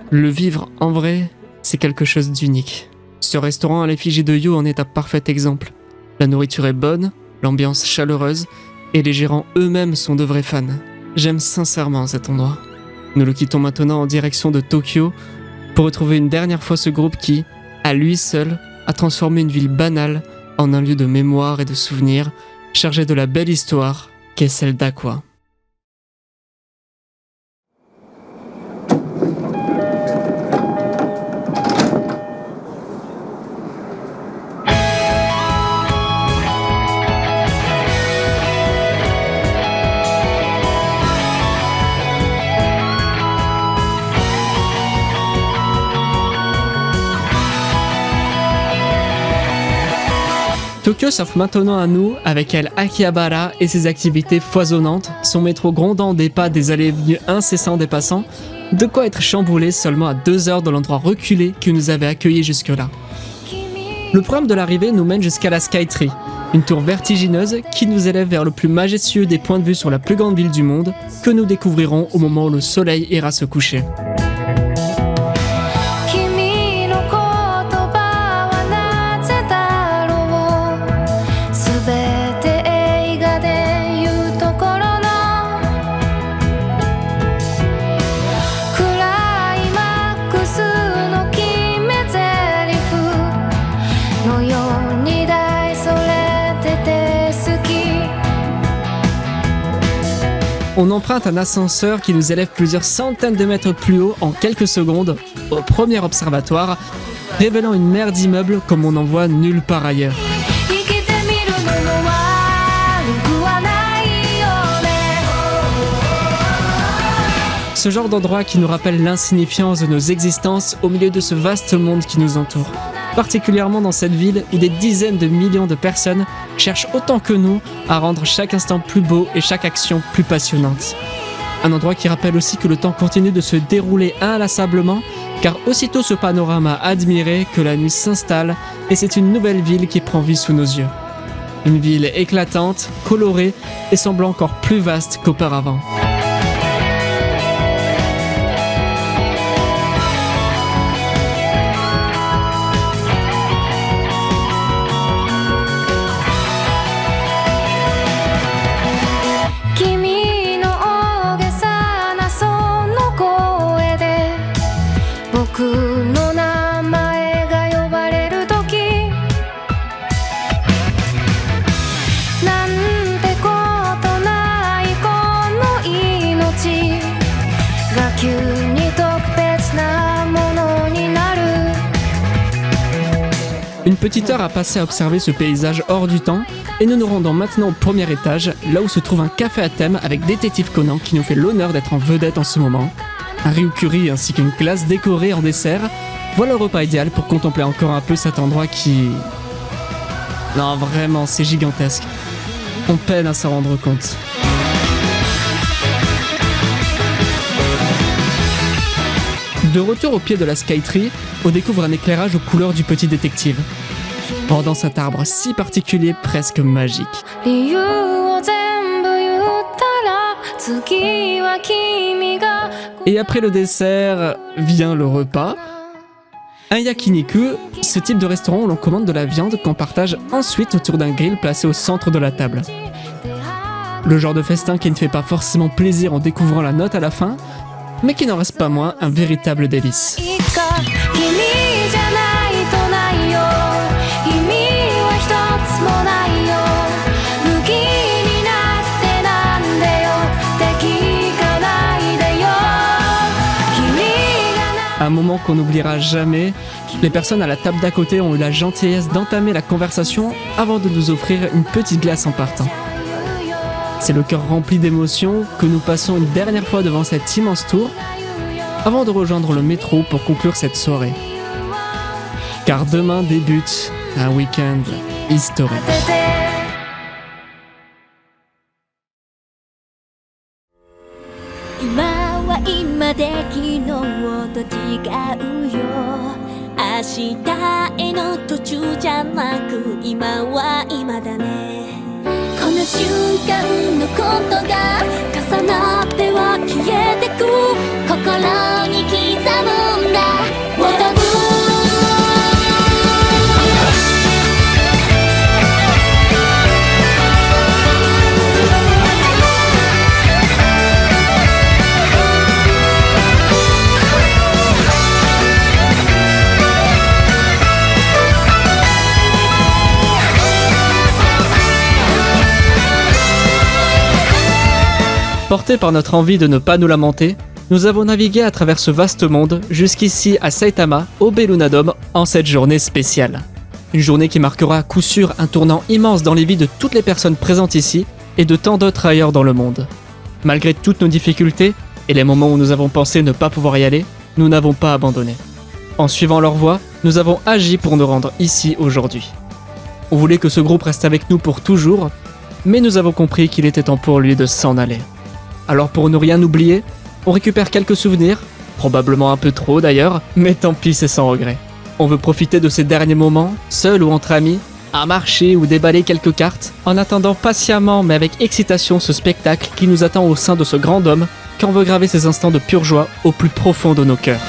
Le vivre en vrai, c'est quelque chose d'unique. Ce restaurant à l'effigie de Yo en est un parfait exemple. La nourriture est bonne, l'ambiance chaleureuse et les gérants eux-mêmes sont de vrais fans. J'aime sincèrement cet endroit. Nous le quittons maintenant en direction de Tokyo pour retrouver une dernière fois ce groupe qui, à lui seul, a transformé une ville banale en un lieu de mémoire et de souvenirs, chargé de la belle histoire qu'est celle d'Aqua. Tokyo s'offre maintenant à nous, avec elle Akihabara et ses activités foisonnantes, son métro grondant des pas des allées et venues incessants des passants, de quoi être chamboulé seulement à 2 heures de l'endroit reculé qui nous avait accueillis jusque-là. Le programme de l'arrivée nous mène jusqu'à la Skytree, une tour vertigineuse qui nous élève vers le plus majestueux des points de vue sur la plus grande ville du monde, que nous découvrirons au moment où le soleil ira se coucher. On emprunte un ascenseur qui nous élève plusieurs centaines de mètres plus haut en quelques secondes au premier observatoire, révélant une mer d'immeubles comme on n'en voit nulle part ailleurs. Ce genre d'endroit qui nous rappelle l'insignifiance de nos existences au milieu de ce vaste monde qui nous entoure. Particulièrement dans cette ville où des dizaines de millions de personnes cherchent autant que nous à rendre chaque instant plus beau et chaque action plus passionnante. Un endroit qui rappelle aussi que le temps continue de se dérouler inlassablement, car aussitôt ce panorama admiré que la nuit s'installe et c'est une nouvelle ville qui prend vie sous nos yeux. Une ville éclatante, colorée et semblant encore plus vaste qu'auparavant. Une petite heure à passer à observer ce paysage hors du temps et nous nous rendons maintenant au premier étage, là où se trouve un café à thème avec Détective Conan qui nous fait l'honneur d'être en vedette en ce moment. Un ryukuri ainsi qu'une glace décorée en dessert, voilà le repas idéal pour contempler encore un peu cet endroit qui... Non vraiment, c'est gigantesque. On peine à s'en rendre compte. De retour au pied de la Skytree, on découvre un éclairage aux couleurs du petit détective, rendant cet arbre si particulier, presque magique. Et après le dessert, vient le repas. Un yakiniku, ce type de restaurant où l'on commande de la viande qu'on partage ensuite autour d'un grill placé au centre de la table. Le genre de festin qui ne fait pas forcément plaisir en découvrant la note à la fin, mais qui n'en reste pas moins un véritable délice. Un moment qu'on n'oubliera jamais, les personnes à la table d'à côté ont eu la gentillesse d'entamer la conversation avant de nous offrir une petite glace en partant. C'est le cœur rempli d'émotions que nous passons une dernière fois devant cette immense tour avant de rejoindre le métro pour conclure cette soirée. Car demain débute un week-end historique. Portés par notre envie de ne pas nous lamenter, nous avons navigué à travers ce vaste monde jusqu'ici à Saitama, au Belluna Dome, en cette journée spéciale. Une journée qui marquera à coup sûr un tournant immense dans les vies de toutes les personnes présentes ici et de tant d'autres ailleurs dans le monde. Malgré toutes nos difficultés et les moments où nous avons pensé ne pas pouvoir y aller, nous n'avons pas abandonné. En suivant leur voie, nous avons agi pour nous rendre ici aujourd'hui. On voulait que ce groupe reste avec nous pour toujours, mais nous avons compris qu'il était temps pour lui de s'en aller. Alors pour ne rien oublier, on récupère quelques souvenirs, probablement un peu trop d'ailleurs, mais tant pis, c'est sans regret. On veut profiter de ces derniers moments, seuls ou entre amis, à marcher ou déballer quelques cartes, en attendant patiemment mais avec excitation ce spectacle qui nous attend au sein de ce grand dôme, quand on veut graver ces instants de pure joie au plus profond de nos cœurs.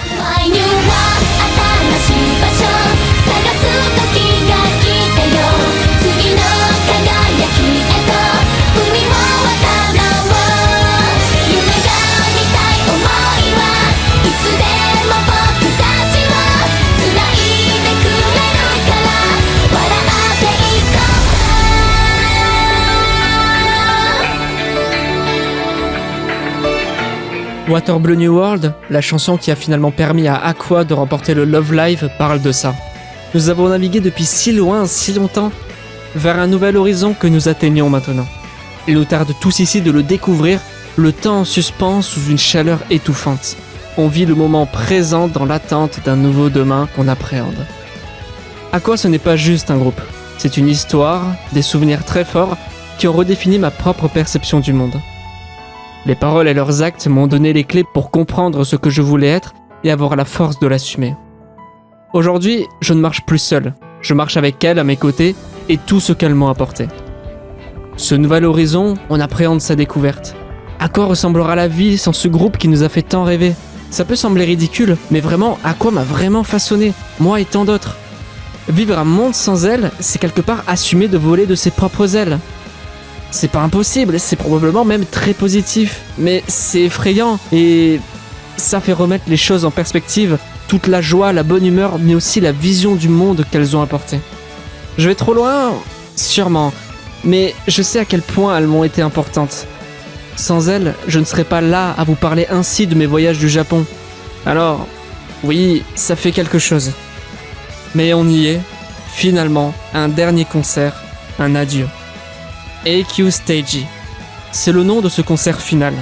Water Blue New World, la chanson qui a finalement permis à Aqua de remporter le Love Live, parle de ça. Nous avons navigué depuis si loin, si longtemps, vers un nouvel horizon que nous atteignons maintenant. Il nous tarde tous ici de le découvrir, le temps en suspens sous une chaleur étouffante. On vit le moment présent dans l'attente d'un nouveau demain qu'on appréhende. Aqua, ce n'est pas juste un groupe, c'est une histoire, des souvenirs très forts qui ont redéfini ma propre perception du monde. Les paroles et leurs actes m'ont donné les clés pour comprendre ce que je voulais être et avoir la force de l'assumer. Aujourd'hui, je ne marche plus seul, je marche avec elle à mes côtés et tout ce qu'elle m'a apporté. Ce nouvel horizon, on appréhende sa découverte. À quoi ressemblera la vie sans ce groupe qui nous a fait tant rêver ? Ça peut sembler ridicule, mais vraiment, à quoi m'a vraiment façonné, moi et tant d'autres ? Vivre un monde sans elle, c'est quelque part assumer de voler de ses propres ailes. C'est pas impossible, c'est probablement même très positif, mais c'est effrayant et ça fait remettre les choses en perspective, toute la joie, la bonne humeur, mais aussi la vision du monde qu'elles ont apporté. Je vais trop loin ? Sûrement, mais je sais à quel point elles m'ont été importantes. Sans elles, je ne serais pas là à vous parler ainsi de mes voyages du Japon. Alors, oui, ça fait quelque chose. Mais on y est, finalement, un dernier concert, un adieu. AQ Stage, c'est le nom de ce concert final,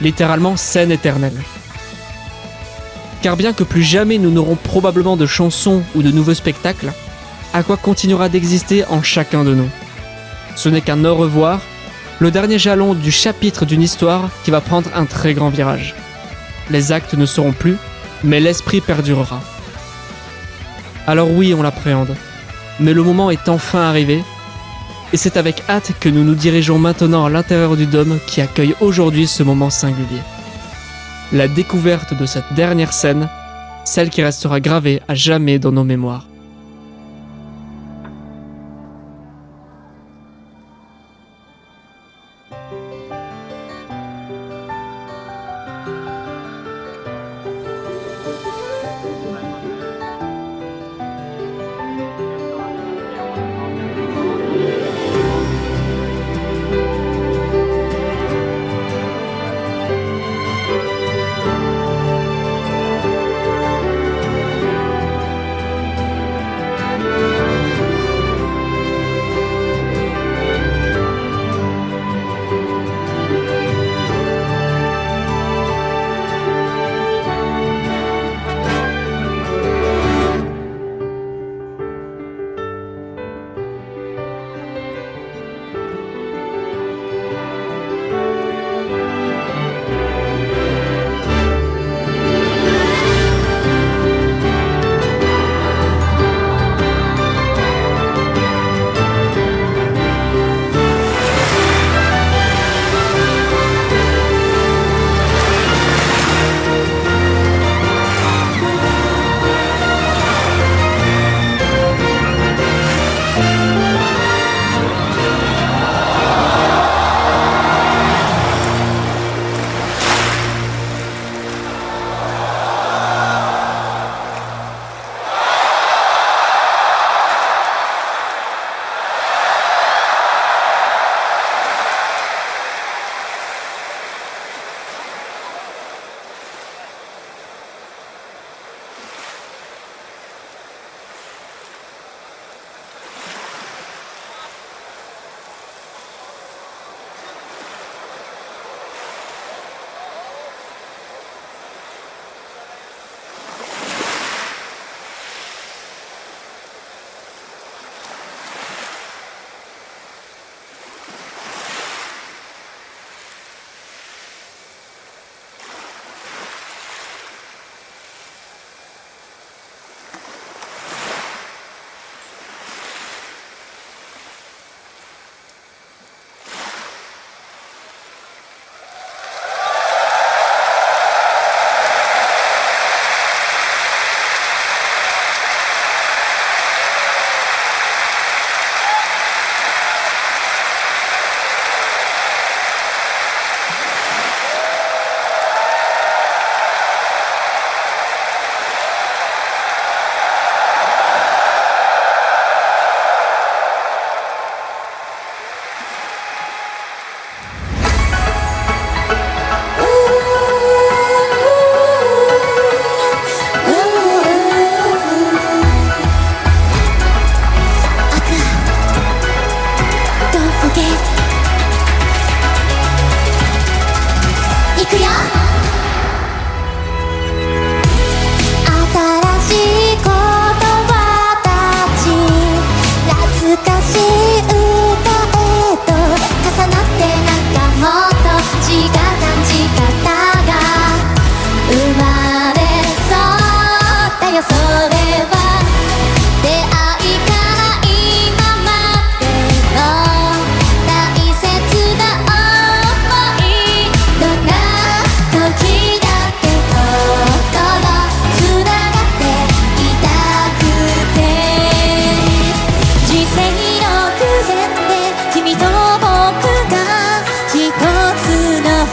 littéralement scène éternelle. Car bien que plus jamais nous n'aurons probablement de chansons ou de nouveaux spectacles, Aqua continuera d'exister en chacun de nous. Ce n'est qu'un au revoir, le dernier jalon du chapitre d'une histoire qui va prendre un très grand virage. Les actes ne seront plus, mais l'esprit perdurera. Alors oui, on l'appréhende, mais le moment est enfin arrivé, et c'est avec hâte que nous nous dirigeons maintenant à l'intérieur du dôme qui accueille aujourd'hui ce moment singulier. La découverte de cette dernière scène, celle qui restera gravée à jamais dans nos mémoires.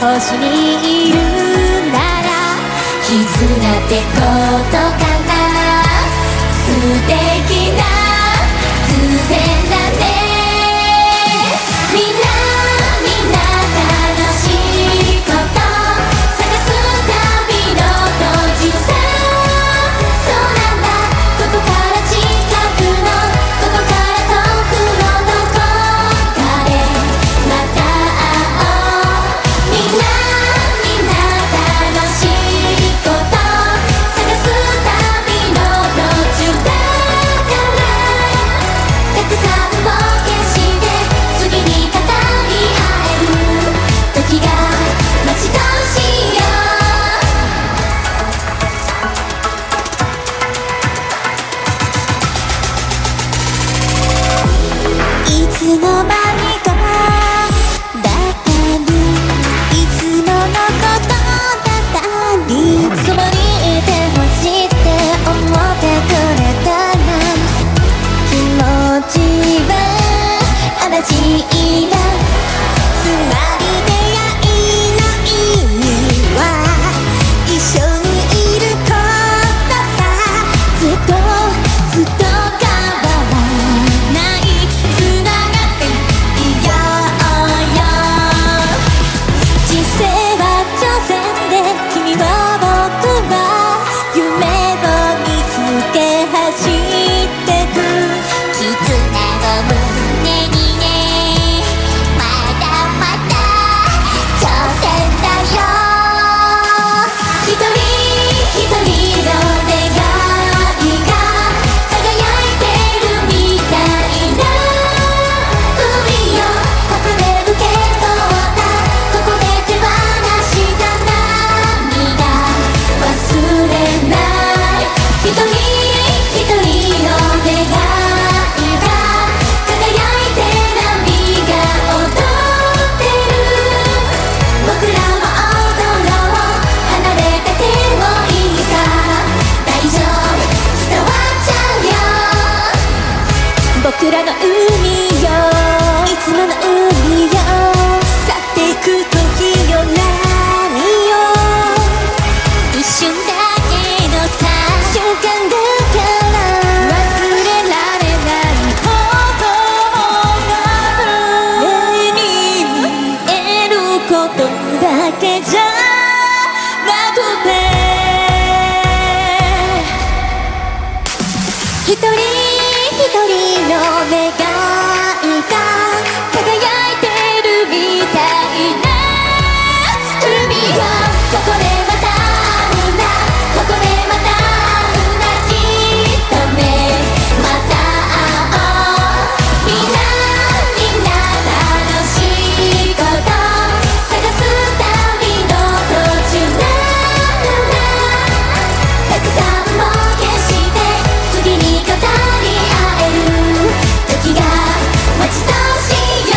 星にいるなら絆ってことかな。素敵な偶然だね。みんな楽しいこと探す旅の途中さ。そうなんだ、ここから近くのここから遠くのどこかでまた会おう。みんな楽しいこと探す旅の途中だから、たくさん冒険して次に語り合える時が待ち遠しいよ。いつの間にかだったり、いつものことだったり、そばにいてほしいって思ってくれたら気持ちは同じだ。つまり出会いの意味は一緒にいることさ。ずっと変わらないつながっていようよ。人生は挑戦で、君は僕は夢を見つけ走ってく。絆を胸にね、まだまだ挑戦だよ。一人一人の願いが輝いてるみたいな。海よ隠れるけどここで手放した涙忘れない。一人一人の願いが輝いて波が踊ってる。僕らも踊ろう、離れててもいいさ。大丈夫、伝わっちゃうよ。僕らの海よ、いつもの海よ。去ってく時よ、何よ。一瞬だけのさ、瞬間だから忘れられないことがある。目に見えることだけじゃなくて、一人一人の願いが輝いてるみたいな。海よここでまた会うんだ、ここでまた会うんだ、きっとね。また会おう。みんな楽しいこと探す旅の途中だから、たくさん冒険して次に語り合える時が待ち遠しいよ。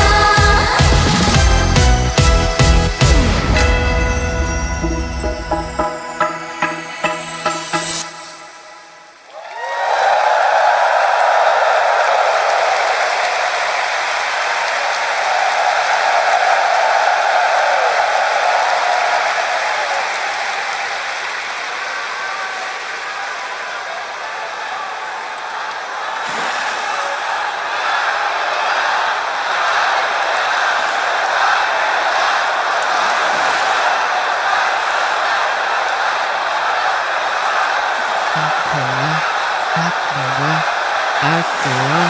Aqua.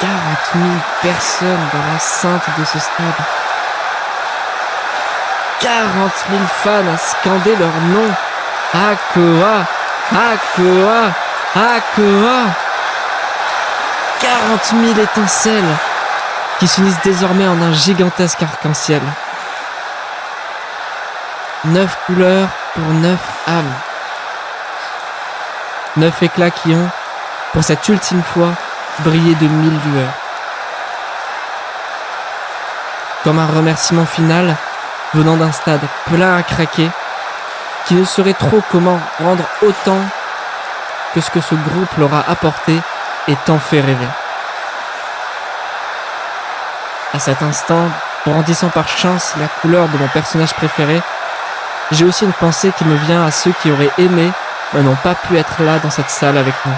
40 000 personnes dans l'enceinte de ce stade. 40 000 fans à scander leur nom. Aqua, Aqua, Aqua. 40 000 étincelles qui s'unissent désormais en un gigantesque arc-en-ciel. 9 couleurs pour 9 âmes. 9 éclats qui ont, pour cette ultime fois, brillé de 1000 lueurs. Comme un remerciement final venant d'un stade plein à craquer, qui ne saurait trop comment rendre autant que ce que ce groupe leur a apporté et tant fait rêver. À cet instant, brandissant par chance la couleur de mon personnage préféré, j'ai aussi une pensée qui me vient à ceux qui auraient aimé mais n'ont pas pu être là dans cette salle avec nous,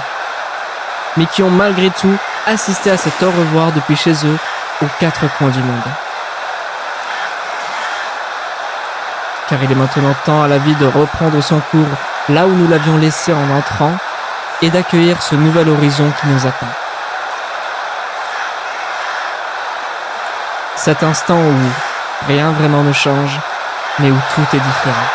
mais qui ont malgré tout assisté à cet au revoir depuis chez eux aux 4 coins du monde. Car il est maintenant temps à la vie de reprendre son cours là où nous l'avions laissé en entrant et d'accueillir ce nouvel horizon qui nous attend. Cet instant où rien vraiment ne change, mais où tout est différent.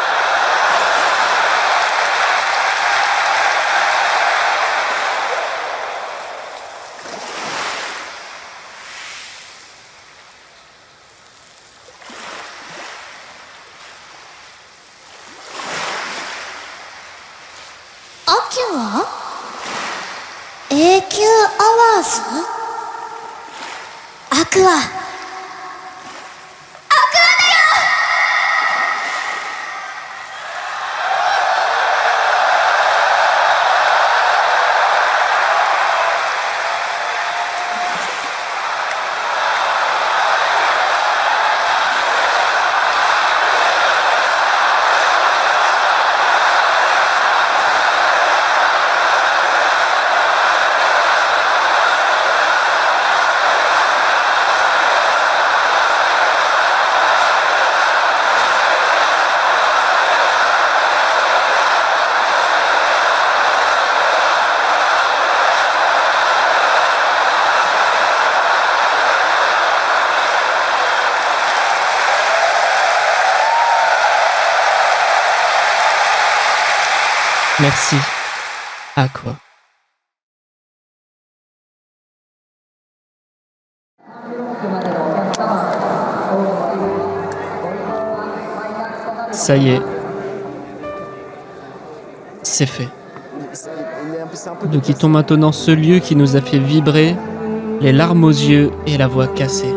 Merci, Aqua. Ça y est, c'est fait. Nous quittons maintenant ce lieu qui nous a fait vibrer, les larmes aux yeux et la voix cassée.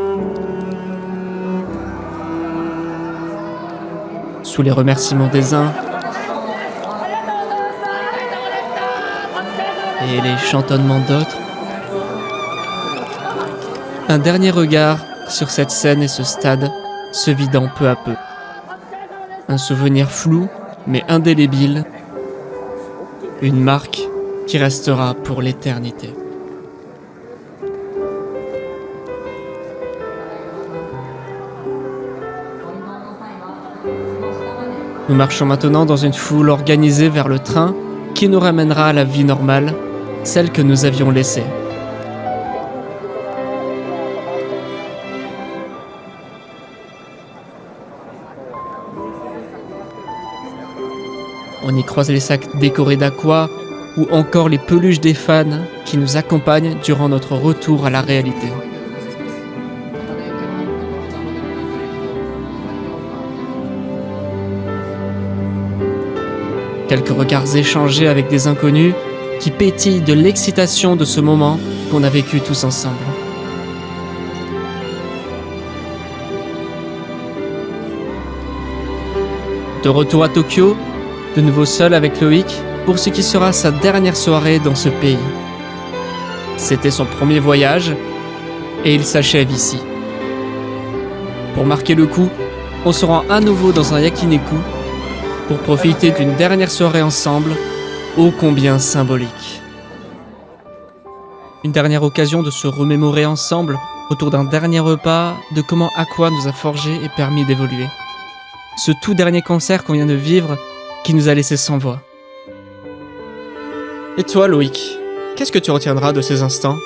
Sous les remerciements des uns, et les chantonnements d'autres, un dernier regard sur cette scène et ce stade se vidant peu à peu. Un souvenir flou mais indélébile, une marque qui restera pour l'éternité. Nous marchons maintenant dans une foule organisée vers le train qui nous ramènera à la vie normale, celle que nous avions laissée. On y croise les sacs décorés d'Aqua ou encore les peluches des fans qui nous accompagnent durant notre retour à la réalité. Quelques regards échangés avec des inconnus qui pétillent de l'excitation de ce moment qu'on a vécu tous ensemble. De retour à Tokyo, de nouveau seul avec Loïc pour ce qui sera sa dernière soirée dans ce pays. C'était son premier voyage et il s'achève ici. Pour marquer le coup, on se rend à nouveau dans un yakiniku pour profiter d'une dernière soirée ensemble, ô combien symbolique. Une dernière occasion de se remémorer ensemble autour d'un dernier repas de comment Aqua nous a forgé et permis d'évoluer. Ce tout dernier concert qu'on vient de vivre qui nous a laissé sans voix. Et toi, Loïc, qu'est-ce que tu retiendras de ces instants ?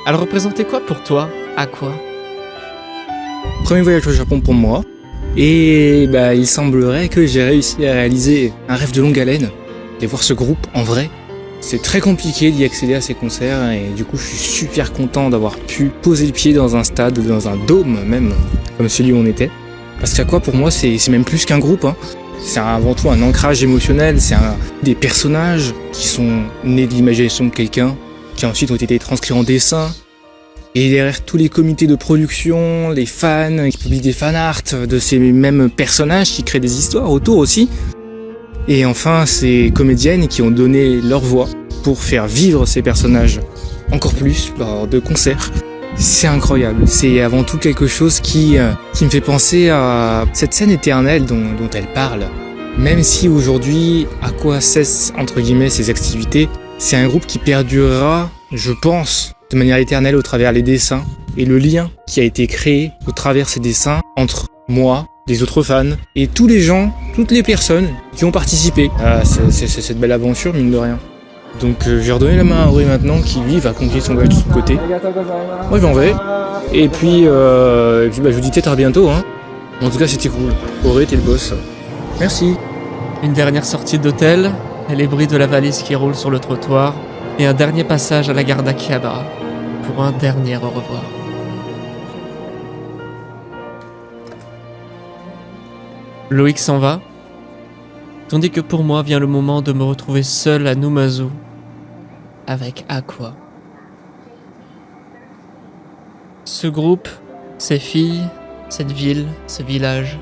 Elle représentait quoi pour toi, Aqua ? Premier voyage au Japon pour moi. Et il semblerait que j'ai réussi à réaliser un rêve de longue haleine, de voir ce groupe en vrai. C'est très compliqué d'y accéder à ces concerts et du coup je suis super content d'avoir pu poser le pied dans un stade, dans un dôme même, comme celui où on était. Parce qu'Aqua pour moi c'est même plus qu'un groupe, hein. C'est avant tout un ancrage émotionnel, c'est des personnages qui sont nés de l'imagination de quelqu'un, qui ensuite ont été transcrits en dessin. Et derrière tous les comités de production, les fans qui publient des fanarts de ces mêmes personnages qui créent des histoires autour aussi. Et enfin, ces comédiennes qui ont donné leur voix pour faire vivre ces personnages encore plus lors de concerts. c'est incroyable. C'est avant tout quelque chose qui me fait penser à cette scène éternelle dont elle parle. Même si aujourd'hui, Aqua cesse entre guillemets ses activités, c'est un groupe qui perdurera, je pense, de manière éternelle au travers les dessins et le lien qui a été créé au travers ces dessins entre moi, les autres fans et tous les gens, toutes les personnes qui ont participé à cette belle aventure, mine de rien. Donc je vais redonner la main à Ori maintenant qui lui va continuer son voyage de son côté. Moi je m'en vais. Et puis je vous dis peut-être à bientôt. Hein. En tout cas c'était cool. Ori t'es le boss. Merci. Une dernière sortie d'hôtel, et les bruits de la valise qui roule sur le trottoir, et un dernier passage à la gare d'Akihabara pour un dernier au revoir. Loïc s'en va, tandis que pour moi vient le moment de me retrouver seul à Numazu avec Aqua. Ce groupe, ces filles, cette ville, ce village.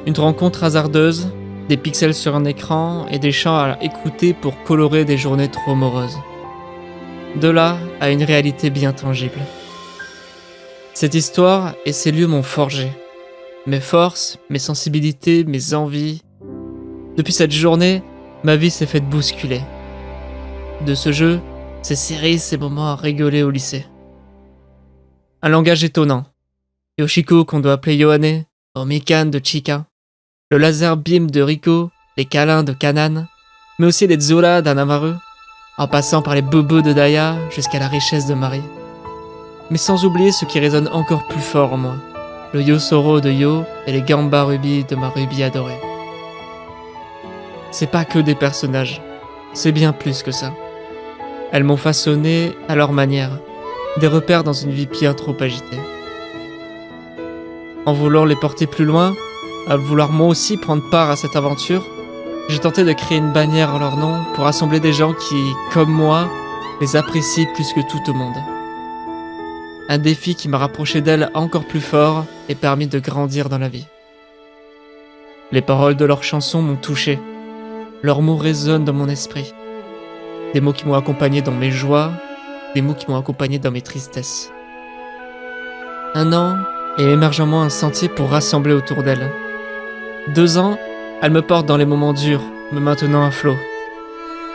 Une rencontre hasardeuse, des pixels sur un écran et des chants à écouter pour colorer des journées trop moroses. De là à une réalité bien tangible. Cette histoire et ces lieux m'ont forgé. Mes forces, mes sensibilités, mes envies. Depuis cette journée, ma vie s'est faite bousculer. De ce jeu, ces séries, ces moments à rigoler au lycée. Un langage étonnant. Yoshiko qu'on doit appeler Yohane, Omikan de Chika, le laser beam de Riko, les câlins de Kanan, mais aussi les Zola d'Anamaru, en passant par les bobos de Daya jusqu'à la richesse de Marie. Mais sans oublier ce qui résonne encore plus fort en moi, le Yosoro de Yo et les Gamba Ruby de ma Ruby adorée. C'est pas que des personnages, c'est bien plus que ça. Elles m'ont façonné à leur manière, des repères dans une vie bien trop agitée. En voulant les porter plus loin, à vouloir moi aussi prendre part à cette aventure, j'ai tenté de créer une bannière en leur nom pour rassembler des gens qui, comme moi, les apprécient plus que tout au monde. Un défi qui m'a rapproché d'elles encore plus fort et permis de grandir dans la vie. Les paroles de leurs chansons m'ont touché. Leurs mots résonnent dans mon esprit. Des mots qui m'ont accompagné dans mes joies, des mots qui m'ont accompagné dans mes tristesses. Un an et émerge en moi un sentier pour rassembler autour d'elle. 2 ans, elle me porte dans les moments durs, me maintenant à flot.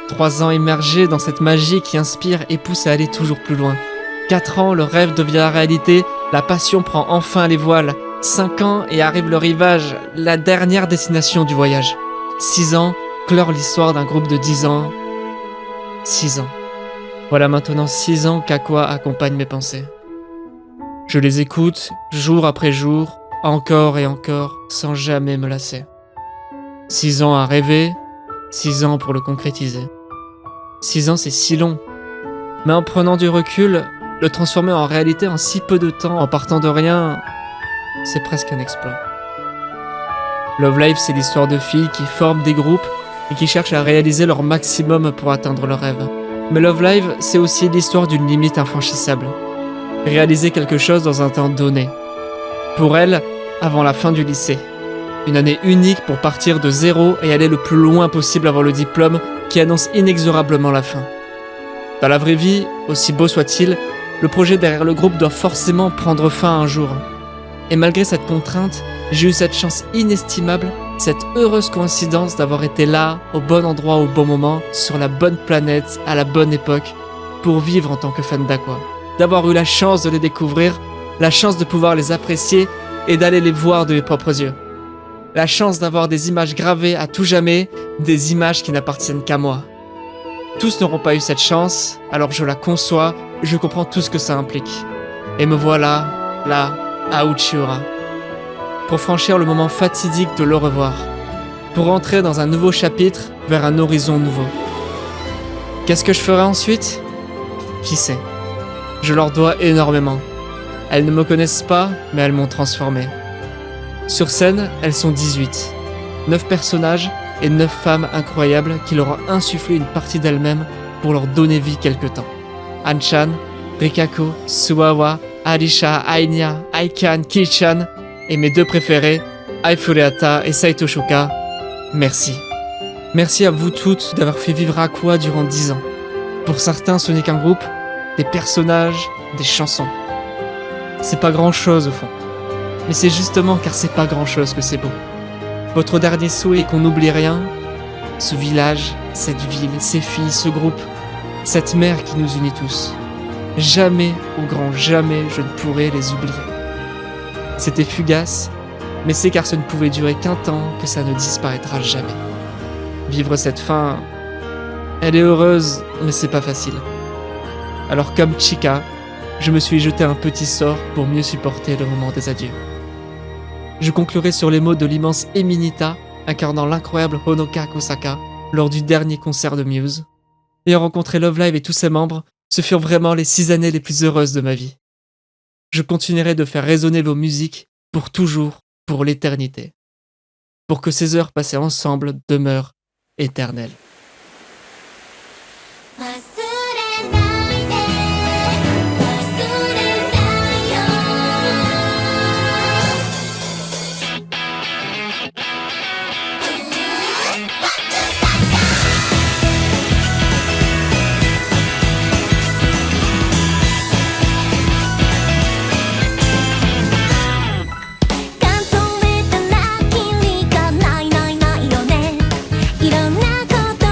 3 ans immergés dans cette magie qui inspire et pousse à aller toujours plus loin. 4 ans, le rêve devient la réalité, la passion prend enfin les voiles. 5 ans et arrive le rivage, la dernière destination du voyage. 6 ans, clore l'histoire d'un groupe de 10 ans. 6 ans. Voilà maintenant 6 ans qu'Aqua accompagne mes pensées. Je les écoute, jour après jour, encore et encore, sans jamais me lasser. 6 ans à rêver, 6 ans pour le concrétiser. 6 ans c'est si long, mais en prenant du recul, le transformer en réalité en si peu de temps, en partant de rien, c'est presque un exploit. Love Live, c'est l'histoire de filles qui forment des groupes et qui cherchent à réaliser leur maximum pour atteindre leurs rêves. Mais Love Live, c'est aussi l'histoire d'une limite infranchissable. Réaliser quelque chose dans un temps donné. Pour elle, avant la fin du lycée. Une année unique pour partir de zéro et aller le plus loin possible avant le diplôme qui annonce inexorablement la fin. Dans la vraie vie, aussi beau soit-il, le projet derrière le groupe doit forcément prendre fin un jour. Et malgré cette contrainte, j'ai eu cette chance inestimable, cette heureuse coïncidence d'avoir été là, au bon endroit au bon moment, sur la bonne planète, à la bonne époque, pour vivre en tant que fan d'Aqua. D'avoir eu la chance de les découvrir, la chance de pouvoir les apprécier et d'aller les voir de mes propres yeux. La chance d'avoir des images gravées à tout jamais, des images qui n'appartiennent qu'à moi. Tous n'auront pas eu cette chance, alors je la conçois, je comprends tout ce que ça implique. Et me voilà, là, à Uchiura. Pour franchir le moment fatidique de le revoir. Pour entrer dans un nouveau chapitre vers un horizon nouveau. Qu'est-ce que je ferai ensuite ? Qui sait ? Je leur dois énormément. Elles ne me connaissent pas, mais elles m'ont transformé. Sur scène, elles sont 18. 9 personnages et 9 femmes incroyables qui leur ont insufflé une partie d'elles-mêmes pour leur donner vie quelque temps. Anchan, Rikako, Suwawa, Arisha, Ainya, Aikan, Kichan et mes 2 préférés, Aifureata et Saito Shoka. Merci. Merci à vous toutes d'avoir fait vivre Aqua durant 10 ans. Pour certains, ce n'est qu'un groupe. des personnages, des chansons. C'est pas grand chose au fond. Mais c'est justement car c'est pas grand chose que c'est beau. Votre dernier souhait est qu'on n'oublie rien. Ce village, cette ville, ces filles, ce groupe, cette mer qui nous unit tous. Jamais, au grand jamais, je ne pourrai les oublier. C'était fugace, mais c'est car ça ne pouvait durer qu'un temps que ça ne disparaîtra jamais. Vivre cette fin, elle est heureuse, mais c'est pas facile. Alors comme Chika, je me suis jeté un petit sort pour mieux supporter le moment des adieux. Je conclurai sur les mots de l'immense Eminita, incarnant l'incroyable Honoka Kosaka, lors du dernier concert de Muse. Ayant rencontré Love Live et tous ses membres, ce furent vraiment les 6 années les plus heureuses de ma vie. Je continuerai de faire résonner vos musiques pour toujours, pour l'éternité. Pour que ces heures passées ensemble demeurent éternelles. 忘れないで忘れないよ数えたらキリがないよねいろんなこと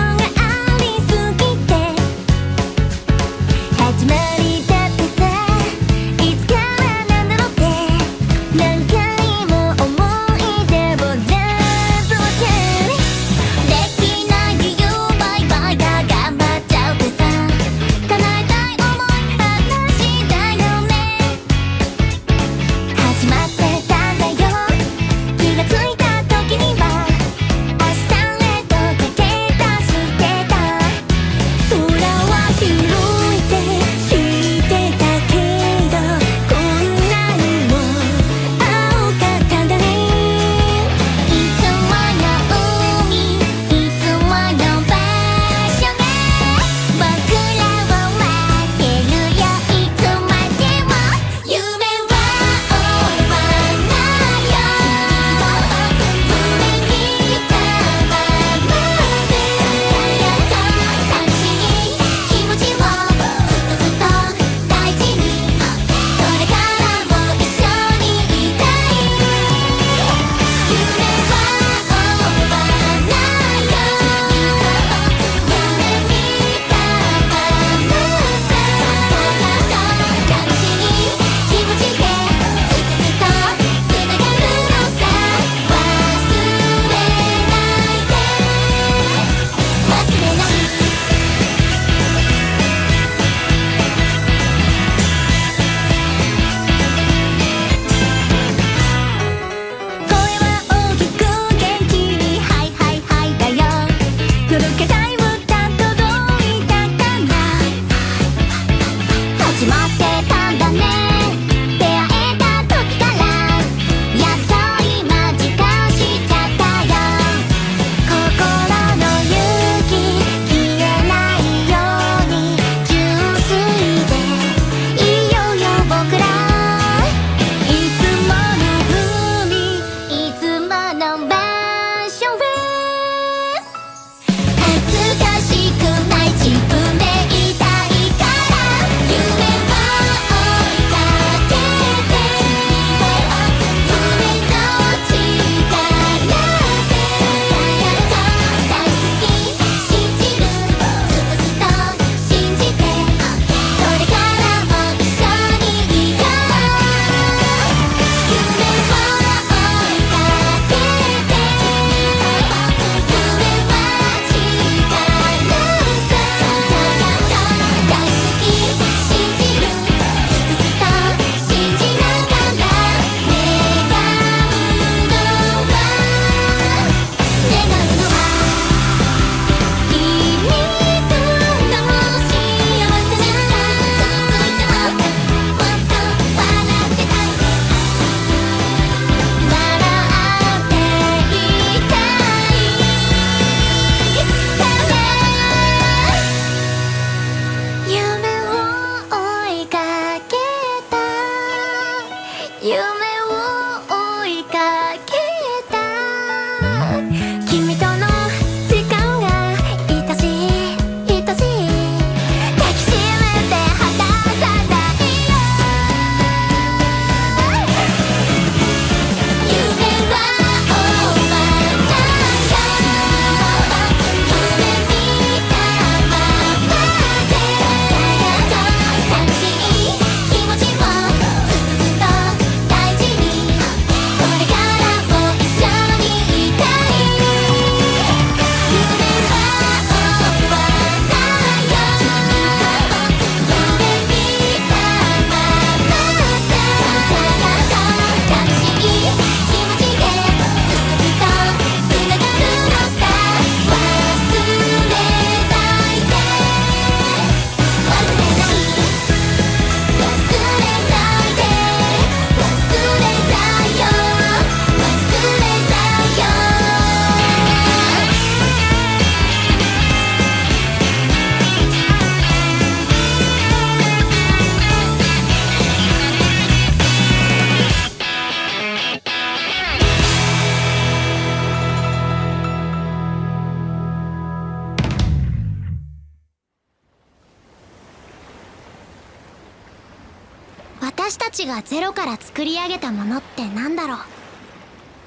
私たちがゼロから作り上げたものってなんだろう。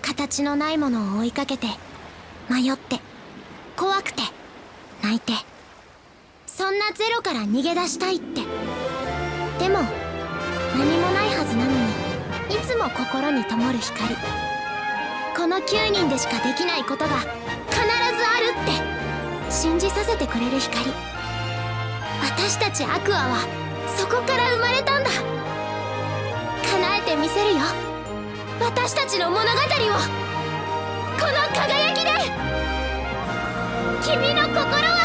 形のないものを追いかけて、迷って、怖くて、泣いて、そんなゼロから逃げ出したいって。でも何もないはずなのに、いつも心に灯る光。この9人でしかできないことが必ずあるって信じさせてくれる光。私たちアクアはそこから生まれたんだ。叶えてみせるよ、私たちの物語を。この輝きで君の心を